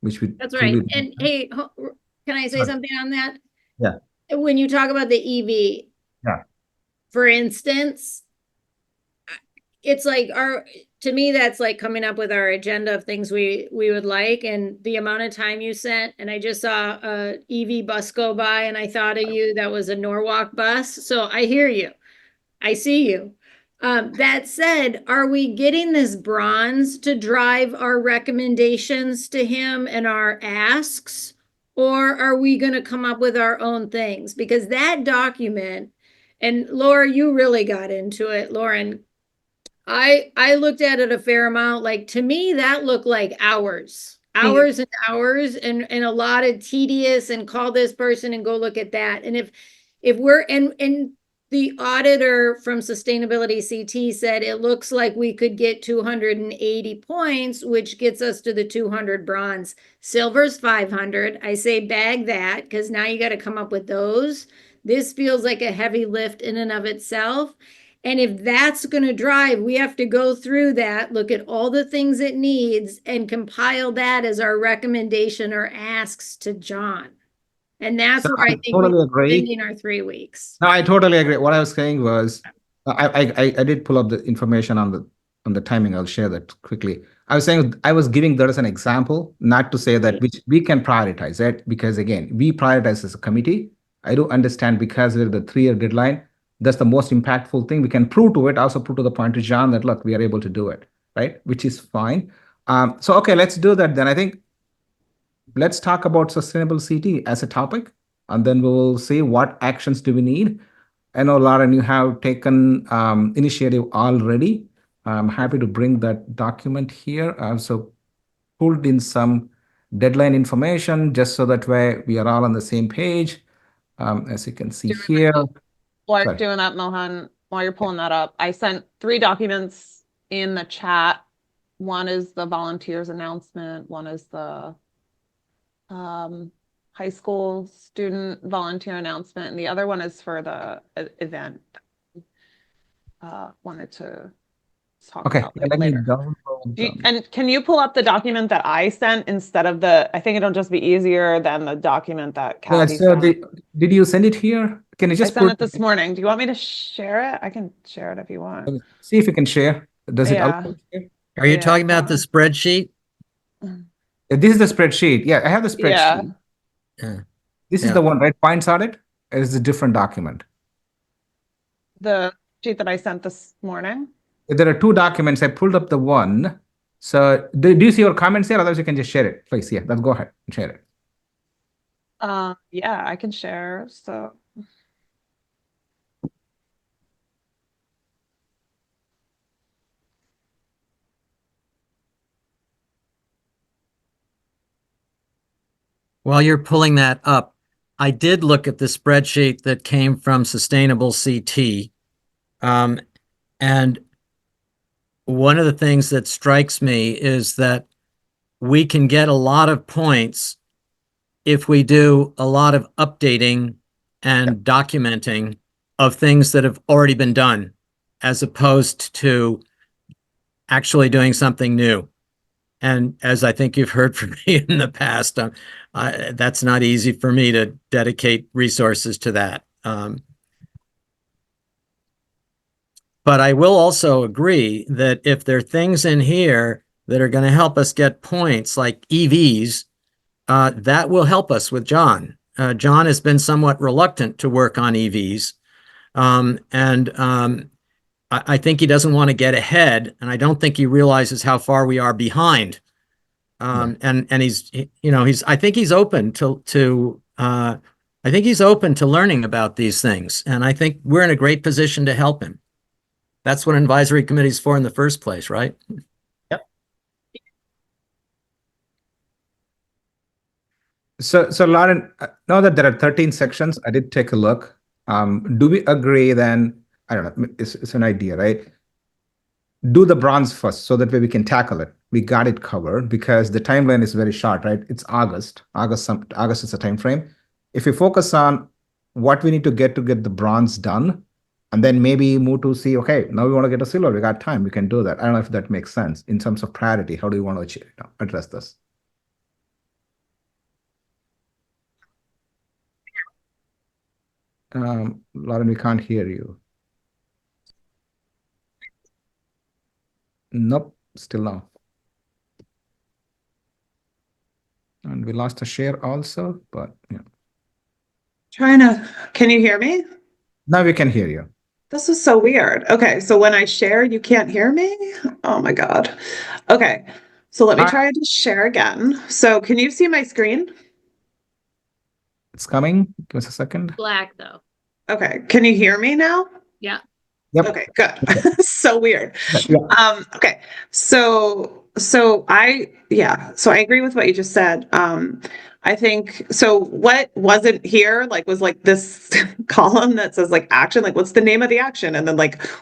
which we. That's right. And hey, can I say something on that? Yeah. When you talk about the EV, Yeah. For instance, it's like to me, that's like coming up with our agenda of things we would like, and the amount of time you sent. And I just saw a EV bus go by and I thought of you. That was a Norwalk bus. So I hear you. I see you. That said, are we getting this bronze to drive our recommendations to him and our asks, or are we going to come up with our own things? Because that document, and Laura, you really got into it, Lauren. I looked at it a fair amount. Like, to me, that looked like hours and hours, and a lot of tedious and call this person and go look at that. And if we're and the auditor from Sustainability CT said it looks like we could get 280 points, which gets us to the 200 bronze. Silver's 500. I say bag that, because now you got to come up with those. This feels like a heavy lift in and of itself. And if that's going to drive, we have to go through that, look at all the things it needs and compile that as our recommendation or asks to John. And that's So where I I think totally we're agree. spending our 3 weeks. No, I totally agree. What I was saying was, I did pull up the information on the timing. I'll share that quickly. I was saying I was giving that as an example, not to say that which we can prioritize it, because again, we prioritize as a committee. I do understand because of the 3-year deadline, that's the most impactful thing. We can prove to it, also prove to the point to John that look, we are able to do it, right? Which is fine. So okay, let's do that then. I think let's talk about sustainable CT as a topic, and then we will see what actions do we need. I know, Lauren, you have taken initiative already. I'm happy to bring that document here. I also pulled in some deadline information just so that way we are all on the same page. As you can see here. While Sorry. you're doing that, Mohan, while you're pulling that up, I sent 3 documents in the chat. One is the volunteers announcement. One is the high school student volunteer announcement, and the other one is for the event. Wanted to talk Okay, about let me later. download them. And can you pull up the document that I sent instead of I think it'll just be easier than the document that Yeah, Kathy so sent. did you send it here? Can you I just sent put it this morning. Do you want me to share it? I can share it if you want. see if you can share? Does it Yeah. allow you to share? Are you Yeah, talking about the hold spreadsheet? This is the spreadsheet. Yeah, I have the spreadsheet. Yeah. This is Yeah. the one, right? Points audit. It is a different document. The sheet that I sent this morning. There are 2 documents. I pulled up the one. So do you see your comments here? Otherwise, you can just share it. Please, yeah, let's go ahead and share it. Yeah, I can share. So While you're pulling that up, I did look at the spreadsheet that came from Sustainable CT. And one of the things that strikes me is that we can get a lot of points if we do a lot of updating and documenting of things that have already been done, as opposed to actually doing something new. And as I think you've heard from me in the past, that's not easy for me to dedicate resources to that. But I will also agree that if there are things in here that are going to help us get points, like EVs, that will help us with John. John has been somewhat reluctant to work on EVs. I think he doesn't want to get ahead, and I don't think he realizes how far we are behind. And I think he's open to learning about these things, and I think we're in a great position to help him. That's what an advisory committee is for in the first place, right? Yep. So Lauren, now that there are 13 sections, I did take a look. Do we agree then? I don't know. It's an idea, right? Do the bronze first, so that way we can tackle it. We got it covered because the timeline is very short, right? It's August. August is the time frame. If we focus on what we need to get the bronze done, and then maybe move to see, okay, now we want to get a silver. We got time. We can do that. I don't know if that makes sense in terms of priority. How do you want to address this? Lauren, we can't hear you. Nope, still no. And we lost a share also, but yeah. Can you hear me? Now we can hear you. This is so weird. Okay, so when I share, you can't hear me? Oh my God. Okay, so let me try to share again. So can you see my screen? It's coming. Give us a second. Black though. Okay, can you hear me now? Yeah. Yep. Okay, good. So weird. Yeah. Okay, so I agree with what you just said. I think so. What wasn't here, was this column that says action, what's the name of the action? And then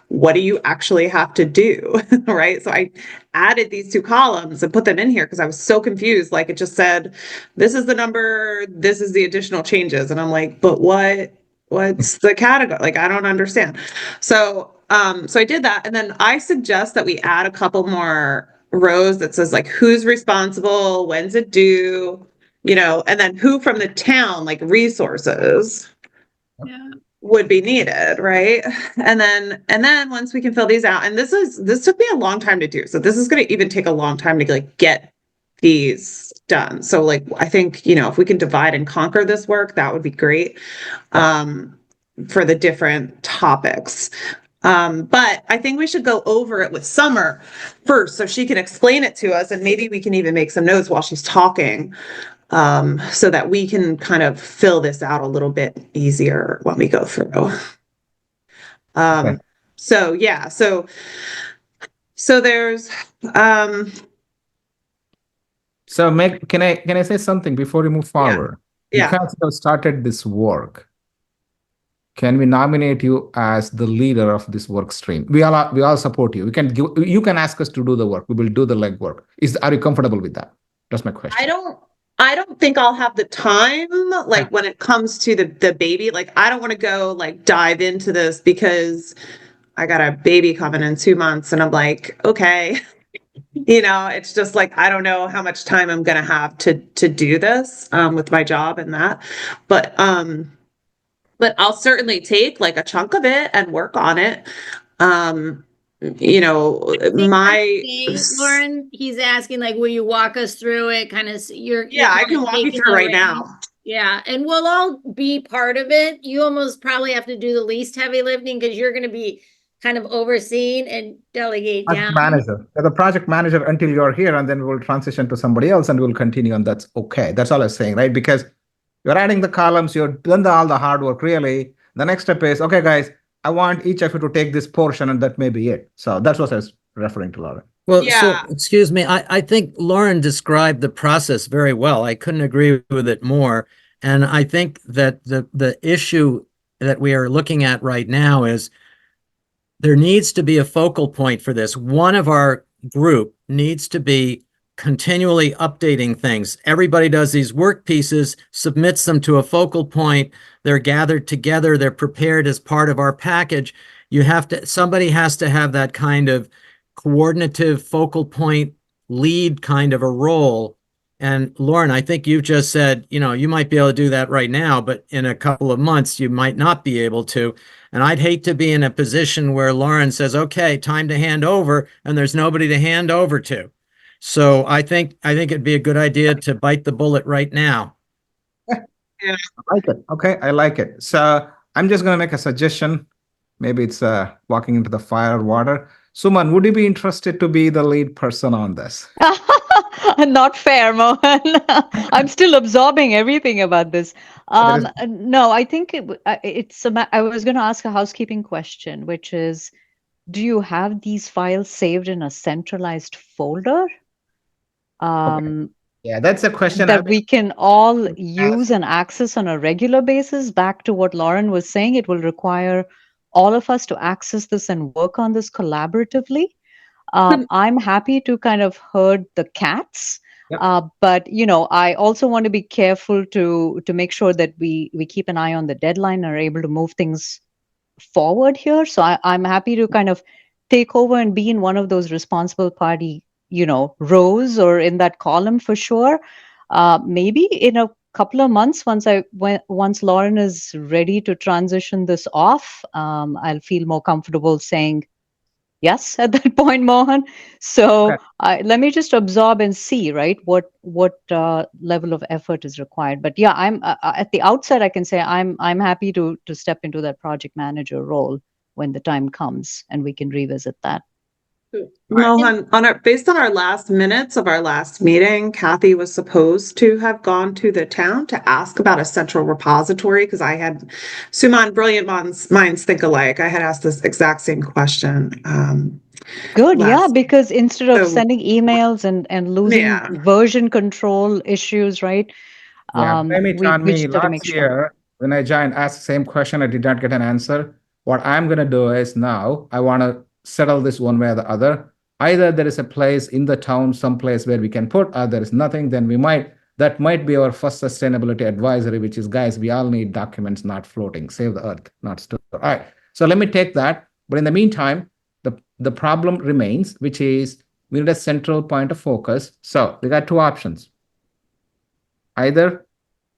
what do you actually have to do? Right. So I added these 2 columns and put them in here because I was so confused. It just said, this is the number, this is the additional changes. And I'm like, but what What's the category? Like, I don't understand. So, so I did that. And then I suggest that we add a couple more rows that says like, who's responsible, when's it due, you know, and then who from the town, like resources Yeah. would be needed, right? And then once we can fill these out, and this took me a long time to do. So this is going to even take a long time to like get these done. So like, I think, you know, if we can divide and conquer this work, that would be great, for the different topics. But I think we should go over it with Summer first, so she can explain it to us, and maybe we can even make some notes while she's talking, so that we can kind of fill this out a little bit easier when we go through. Okay. So yeah, so there's, So Meg, can I say something before we move forward? yeah. Because you have started this work, can we nominate you as the leader of this work stream? We all support you. You can ask us to do the work. We will do the legwork. Are you comfortable with that? That's my question. I don't think I'll have the time, like when it comes to the baby, like I don't want to go like dive into this because I got a baby coming in 2 months and I'm like, okay, you know, it's just like, I don't know how much time I'm going to have to do this, with my job and that, but I'll certainly take like a chunk of it and work on it. You know, Lauren, he's asking like, will you walk us through it? Kind of, yeah, I can walk you through right now. Yeah, and we'll all be part of it. You almost probably have to do the least heavy lifting because you're going to be kind of overseeing and delegate down. Manager. You're the project manager until you're here, and then we'll transition to somebody else and we'll continue, and that's okay. That's all I was saying, right? Because you're adding the columns, you've done all the hard work, really. The next step is, okay, guys, I want each of you to take this portion, and that may be it. So that's what I was referring to, Lauren. Well, so, Yeah. excuse me, I think Lauren described the process very well. I couldn't agree with it more. And I think that the issue that we are looking at right now is there needs to be a focal point for this. One of our group needs to be continually updating things. Everybody does these work pieces, submits them to a focal point. They're gathered together. They're prepared as part of our package. Somebody has to have that kind of coordinative focal point lead kind of a role. And Lauren, I think you've just said, you know, you might be able to do that right now, but in a couple of months, you might not be able to. And I'd hate to be in a position where Lauren says, okay, time to hand over, and there's nobody to hand over to. So I think it'd be a good idea to bite the bullet right now. Yeah. I like it. Okay, I like it. So I'm just going to make a suggestion. Maybe it's walking into the fire or water. Suman, would you be interested to be the lead person on this? Not fair, Mohan. I'm still absorbing everything about this. No, I think I was going to ask a housekeeping question, which is, do you have these files saved in a centralized folder? Yeah, that's a question that we can all use and access on a regular basis. Back to what Lauren was saying, it will require all of us to access this and work on this collaboratively. I'm happy to kind of herd the cats, but you know, I also want to be careful to make sure that we keep an eye on the deadline and are able to move things forward here. So I'm happy to kind of take over and be in one of those responsible party, you know, rows or in that column for sure. Maybe in a couple of months, once Lauren is ready to transition this off, I'll feel more comfortable saying yes at that point, Mohan. So let me just absorb and see, right, what level of effort is required. But yeah, I'm at the outset, I can say I'm happy to step into that project manager role when the time comes, and we can revisit that. Mohan, based on our last minutes of our last meeting, Kathy was supposed to have gone to the town to ask about a central repository, because I had, Suman, brilliant minds think alike. I had asked this exact same question. Good, yeah, because instead of sending emails and losing version control issues, right? We last year, when I joined, asked the same question, I did not get an answer. What I'm going to do is now I want to settle this one way or the other. Either there is a place in the town, some place where we can put, or there is nothing, then we might that might be our first sustainability advisory, which is, guys, we all need documents not floating, save the earth, not store. All right, so let me take that. But in the meantime, the problem remains, which is we need a central point of focus. So we got two options. Either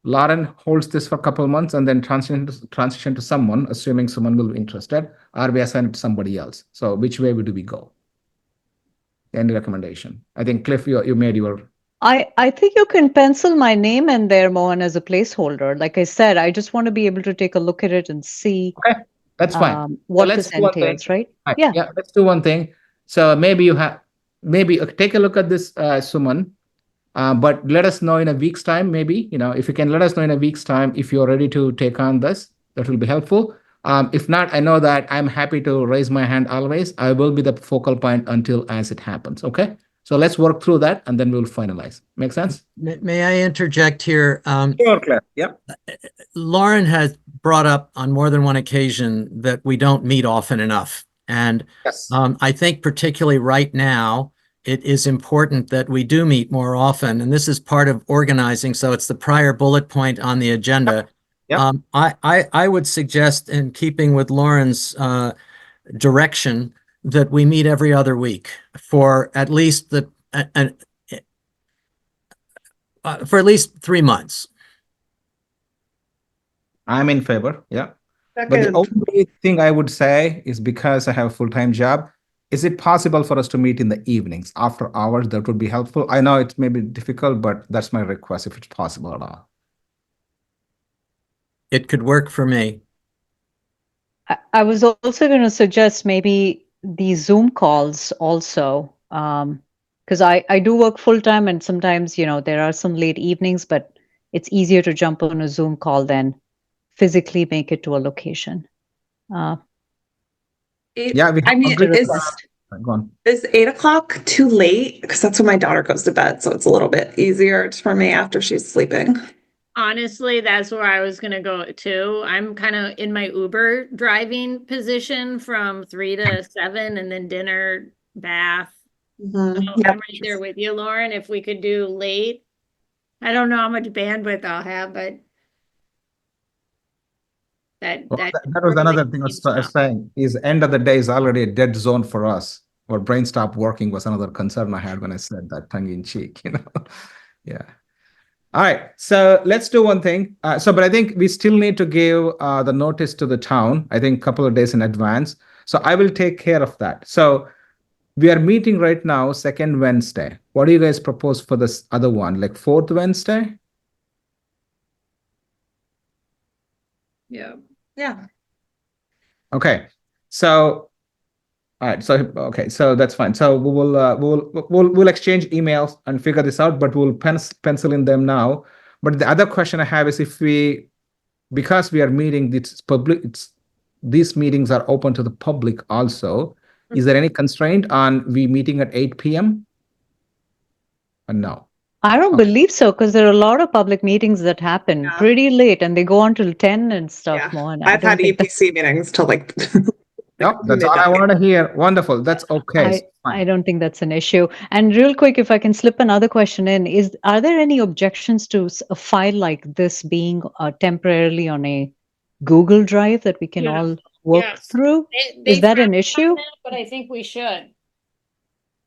Lauren holds this for a couple of months and then transition to someone, assuming someone will be interested, or we assign it to somebody else. So which way do we go? Any recommendation? I think Cliff, you made your. I think you can pencil my name in there, Mohan, as a placeholder. Like I said, I just want to be able to take a look at it and see Okay, that's fine. what let's this do one thing. entails, right? Right, Yeah. yeah, let's do one thing. So maybe take a look at this, Suman. But let us know in a week's time, maybe, if you can let us know in a week's time if you're ready to take on this, that will be helpful. If not, I know that I'm happy to raise my hand always. I will be the focal point until as it happens. Okay. So let's work through that and then we'll finalize. Make sense? May I interject here? Sure, Claire. Yep. Lauren has brought up on more than one occasion that we don't meet often enough. And Yes. I think particularly right now, it is important that we do meet more often. And this is part of organizing. So it's the prior bullet point on the agenda. Yep. I would suggest, in keeping with Lauren's direction, that we meet every other week for at least for at least 3 months. I'm in favor. Yeah. But Second. the only thing I would say is, because I have a full-time job, is it possible for us to meet in the evenings after hours? That would be helpful. I know it may be difficult, but that's my request if it's possible at all. It could work for me. I was also going to suggest maybe the Zoom calls also, because I do work full time and sometimes, there are some late evenings, but it's easier to jump on a Zoom call than physically make it to a location. Yeah, we I mean, agree. Go on. is 8 o'clock too late? Because that's when my daughter goes to bed, so it's a little bit easier for me after she's sleeping. Honestly, that's where I was gonna go too. I'm kind of in my Uber driving position from 3 to 7 and then dinner, bath. So Yep. I'm right there with you, Lauren. If we could do late, I don't know how much bandwidth I'll have, but That was another thing I was saying, is end of the day is already a dead zone for us. Our brain stopped working was another concern I had when I said that, tongue in cheek, Yeah. All right, so let's do one thing. But I think we still need to give the notice to the town, I think a couple of days in advance. So I will take care of that. So we are meeting right now, second Wednesday. What do you guys propose for this other one, like fourth Wednesday? Yeah. Yeah. Okay, so all right, so that's fine. So we'll exchange emails and figure this out, but we'll pencil in them now. But the other question I have is, because we are meeting, these meetings are open to the public also. Is there any constraint on we meeting at 8 p.m.? No. I don't believe so, because there are a lot of public meetings that happen Yeah. pretty late and they go on till 10 and stuff, Yeah. Mohan. I've had EPC meetings till like. Yep, that's all I want to hear. Wonderful. That's okay. I don't think that's an issue. And real quick, if I can slip another question in, are there any objections to a file like this being temporarily on a Google Drive that we can Yeah. all work Yes. through? They Is that an frown on issue? that, but I think we should.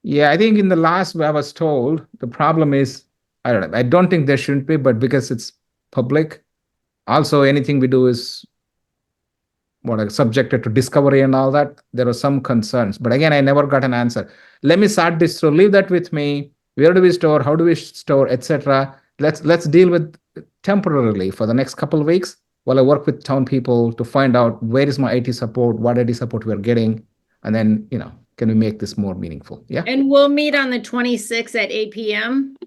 Yeah, I think in the last I was told, the problem is, I don't know. I don't think there shouldn't be, but because it's public, also anything we do is subjected to discovery and all that. There are some concerns, but again, I never got an answer. Let me sort this through. Leave that with me. Where do we store? How do we store, etc. Let's deal with temporarily for the next couple of weeks while I work with town people to find out where is my IT support, what IT support we're getting, and then can we make this more meaningful? Yeah. And we'll meet on the 26th at 8 p.m.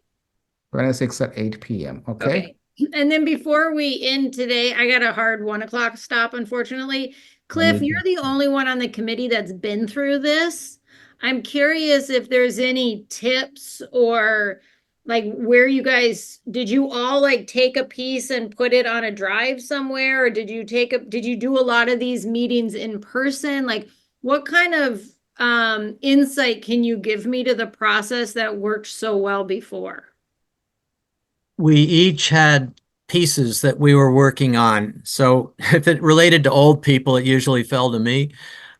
26 at 8 p.m. Okay. And then before we end today, I got a hard 1 o'clock stop, unfortunately. Cliff, me you're the only one on the committee that's been through this. I'm curious if there's any tips or like where you guys, did you all like take a piece and put it on a drive somewhere? Or did you do a lot of these meetings in person? Like what kind of insight can you give me to the process that worked so well before? we each had pieces that we were working on. So if it related to old people, it usually fell to me.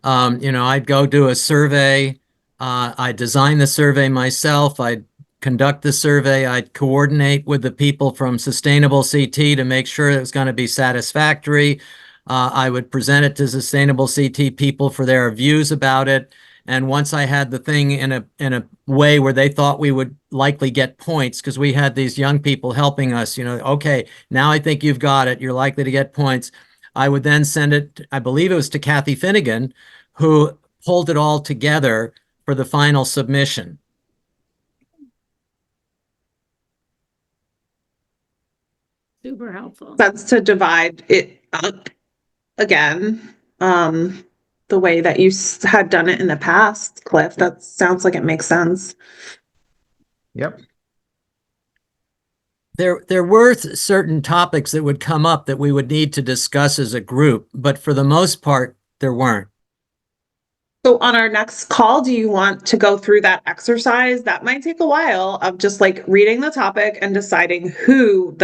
I'd go do a survey. I'd design the survey myself. I'd conduct the survey. I'd coordinate with the people from Sustainable CT to make sure it was going to be satisfactory. I would present it to Sustainable CT people for their views about it. And once I had the thing in a way where they thought we would likely get points, because we had these young people helping us, okay, now I think you've got it, you're likely to get points. I would then send it, I believe it was to Kathy Finnegan, who pulled it all together for the final submission. Super helpful. That's to divide it up again, the way that you had done it in the past, Cliff. That sounds like it makes sense. Yep. There were certain topics that would come up that we would need to discuss as a group, but for the most part, there weren't. So on our next call, do you want to go through that exercise? That might take a while of just like reading the topic and deciding the who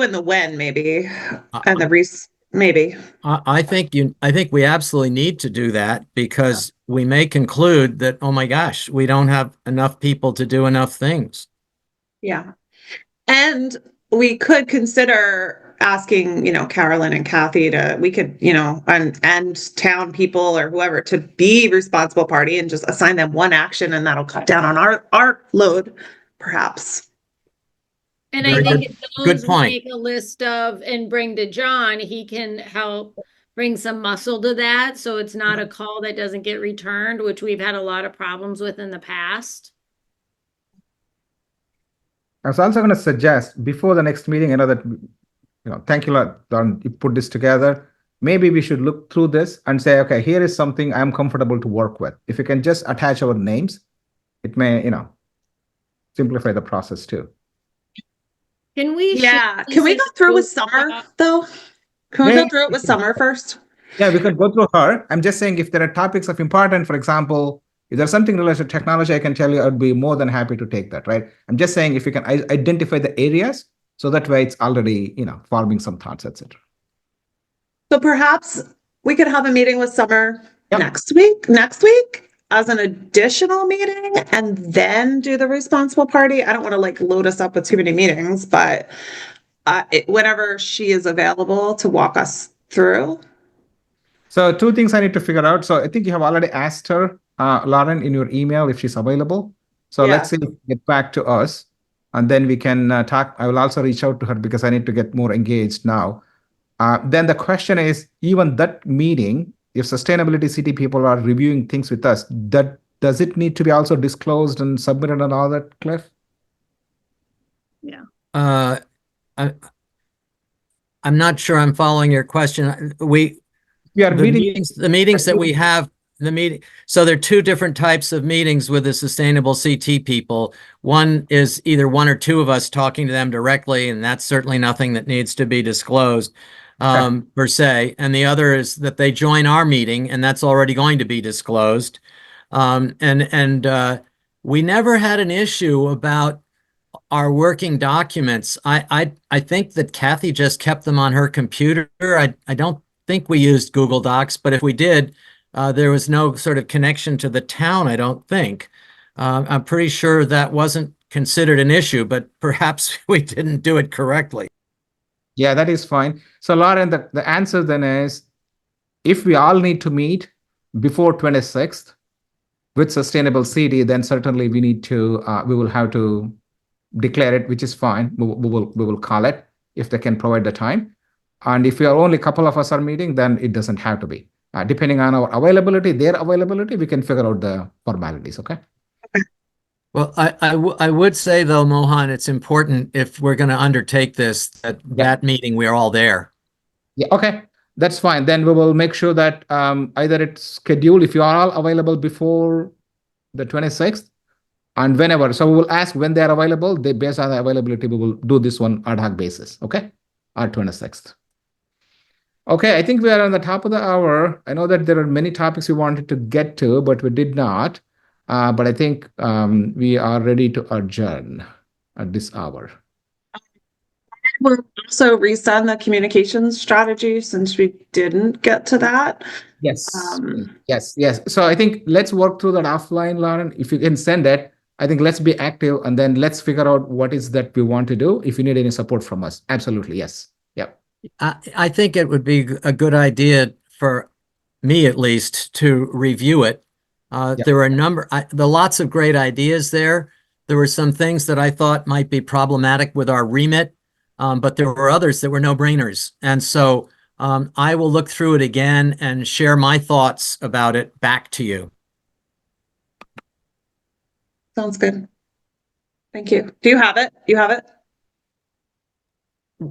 and the when, maybe, and the maybe. I think we absolutely need to do that, because we may conclude that, oh my gosh, we don't have enough people to do enough things. Yeah. And we could consider asking, Carolyn and Kathy we could, and town people or whoever to be responsible party and just assign them one action, and that'll cut down on our load, perhaps. And Very I think good- if good those point. make a list of and bring to John, he can help bring some muscle to that. So it's not a call that doesn't get returned, which we've had a lot of problems with in the past. I was also going to suggest before the next meeting, I know that, thank you a lot, Don, you put this together. Maybe we should look through this and say, okay, here is something I'm comfortable to work with. If you can just attach our names, it may, simplify the process too. Can we? Yeah. share Can we this go through with as- Summer, though? Can we Yeah, go through it with Summer first? Yeah, we could go through her. I'm just saying if there are topics of importance, for example, if there's something related to technology, I can tell you I'd be more than happy to take that, right? I'm just saying if you can identify the areas, so that way it's already, forming some thoughts, etc. So perhaps we could have a meeting with Summer Yep. next week as an additional meeting, and then do the responsible party. I don't want to load us up with too many meetings, but whenever she is available to walk us through. So two things I need to figure out. So I think you have already asked her, Lauren, in your email if she's available. So let's see, get back to us, and then we can talk. I will also reach out to her because I need to get more engaged now. Then the question is, even that meeting, if sustainability city people are reviewing things with us, does it need to be also disclosed and submitted and all that, Cliff? I'm not sure I'm following your question. We are meeting. The meetings that we have, so there are two different types of meetings with the Sustainable CT people. One is either one or two of us talking to them directly, and that's certainly nothing that needs to be disclosed per se. And the other is that they join our meeting, and that's already going to be disclosed. We never had an issue about our working documents. I think that Kathy just kept them on her computer. I don't think we used Google Docs, but if we did, there was no sort of connection to the town, I don't think. I'm pretty sure that wasn't considered an issue, but perhaps we didn't do it correctly. Yeah, that is fine. So Lauren, the answer then is, if we all need to meet before 26th with Sustainable City, then certainly we will have to declare it, which is fine. We will call it if they can provide the time. And if we are only a couple of us are meeting, then it doesn't have to be. Depending on our availability, their availability, we can figure out the formalities, okay? Well, I would say though, Mohan, it's important if we're going to undertake this, that meeting, we're all there. Yeah, okay, that's fine. Then we will make sure that either it's scheduled, if you are all available before the 26th, and whenever. So we will ask when they are available. Based on the availability, we will do this one ad hoc basis, okay? On 26th. Okay, I think we are on the top of the hour. I know that there are many topics we wanted to get to, but we did not. But I think we are ready to adjourn. at this hour. We'll also resend the communications strategy since we didn't get to that. Yes. Um, Yes. So I think let's work through that offline, Lauren. If you can send it, I think let's be active and then let's figure out what is that we want to do. If you need any support from us, absolutely. Yes. Yep. I think it would be a good idea for me, at least, to review it. There were lots of great ideas there. There were some things that I thought might be problematic with our remit, but there were others that were no-brainers. And so I will look through it again and share my thoughts about it back to you. Sounds good. Thank you. Do you have it? You have it?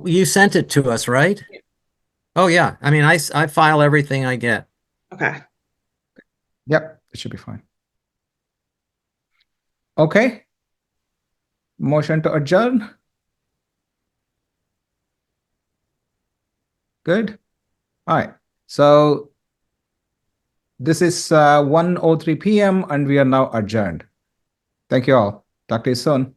You sent it to us, right? Oh, yeah. I mean, I file everything I get. Okay. Yep. It should be fine. Okay. Motion to adjourn. Good. All right. So this is 1:03 p.m. and we are now adjourned. Thank you all. Talk to you soon.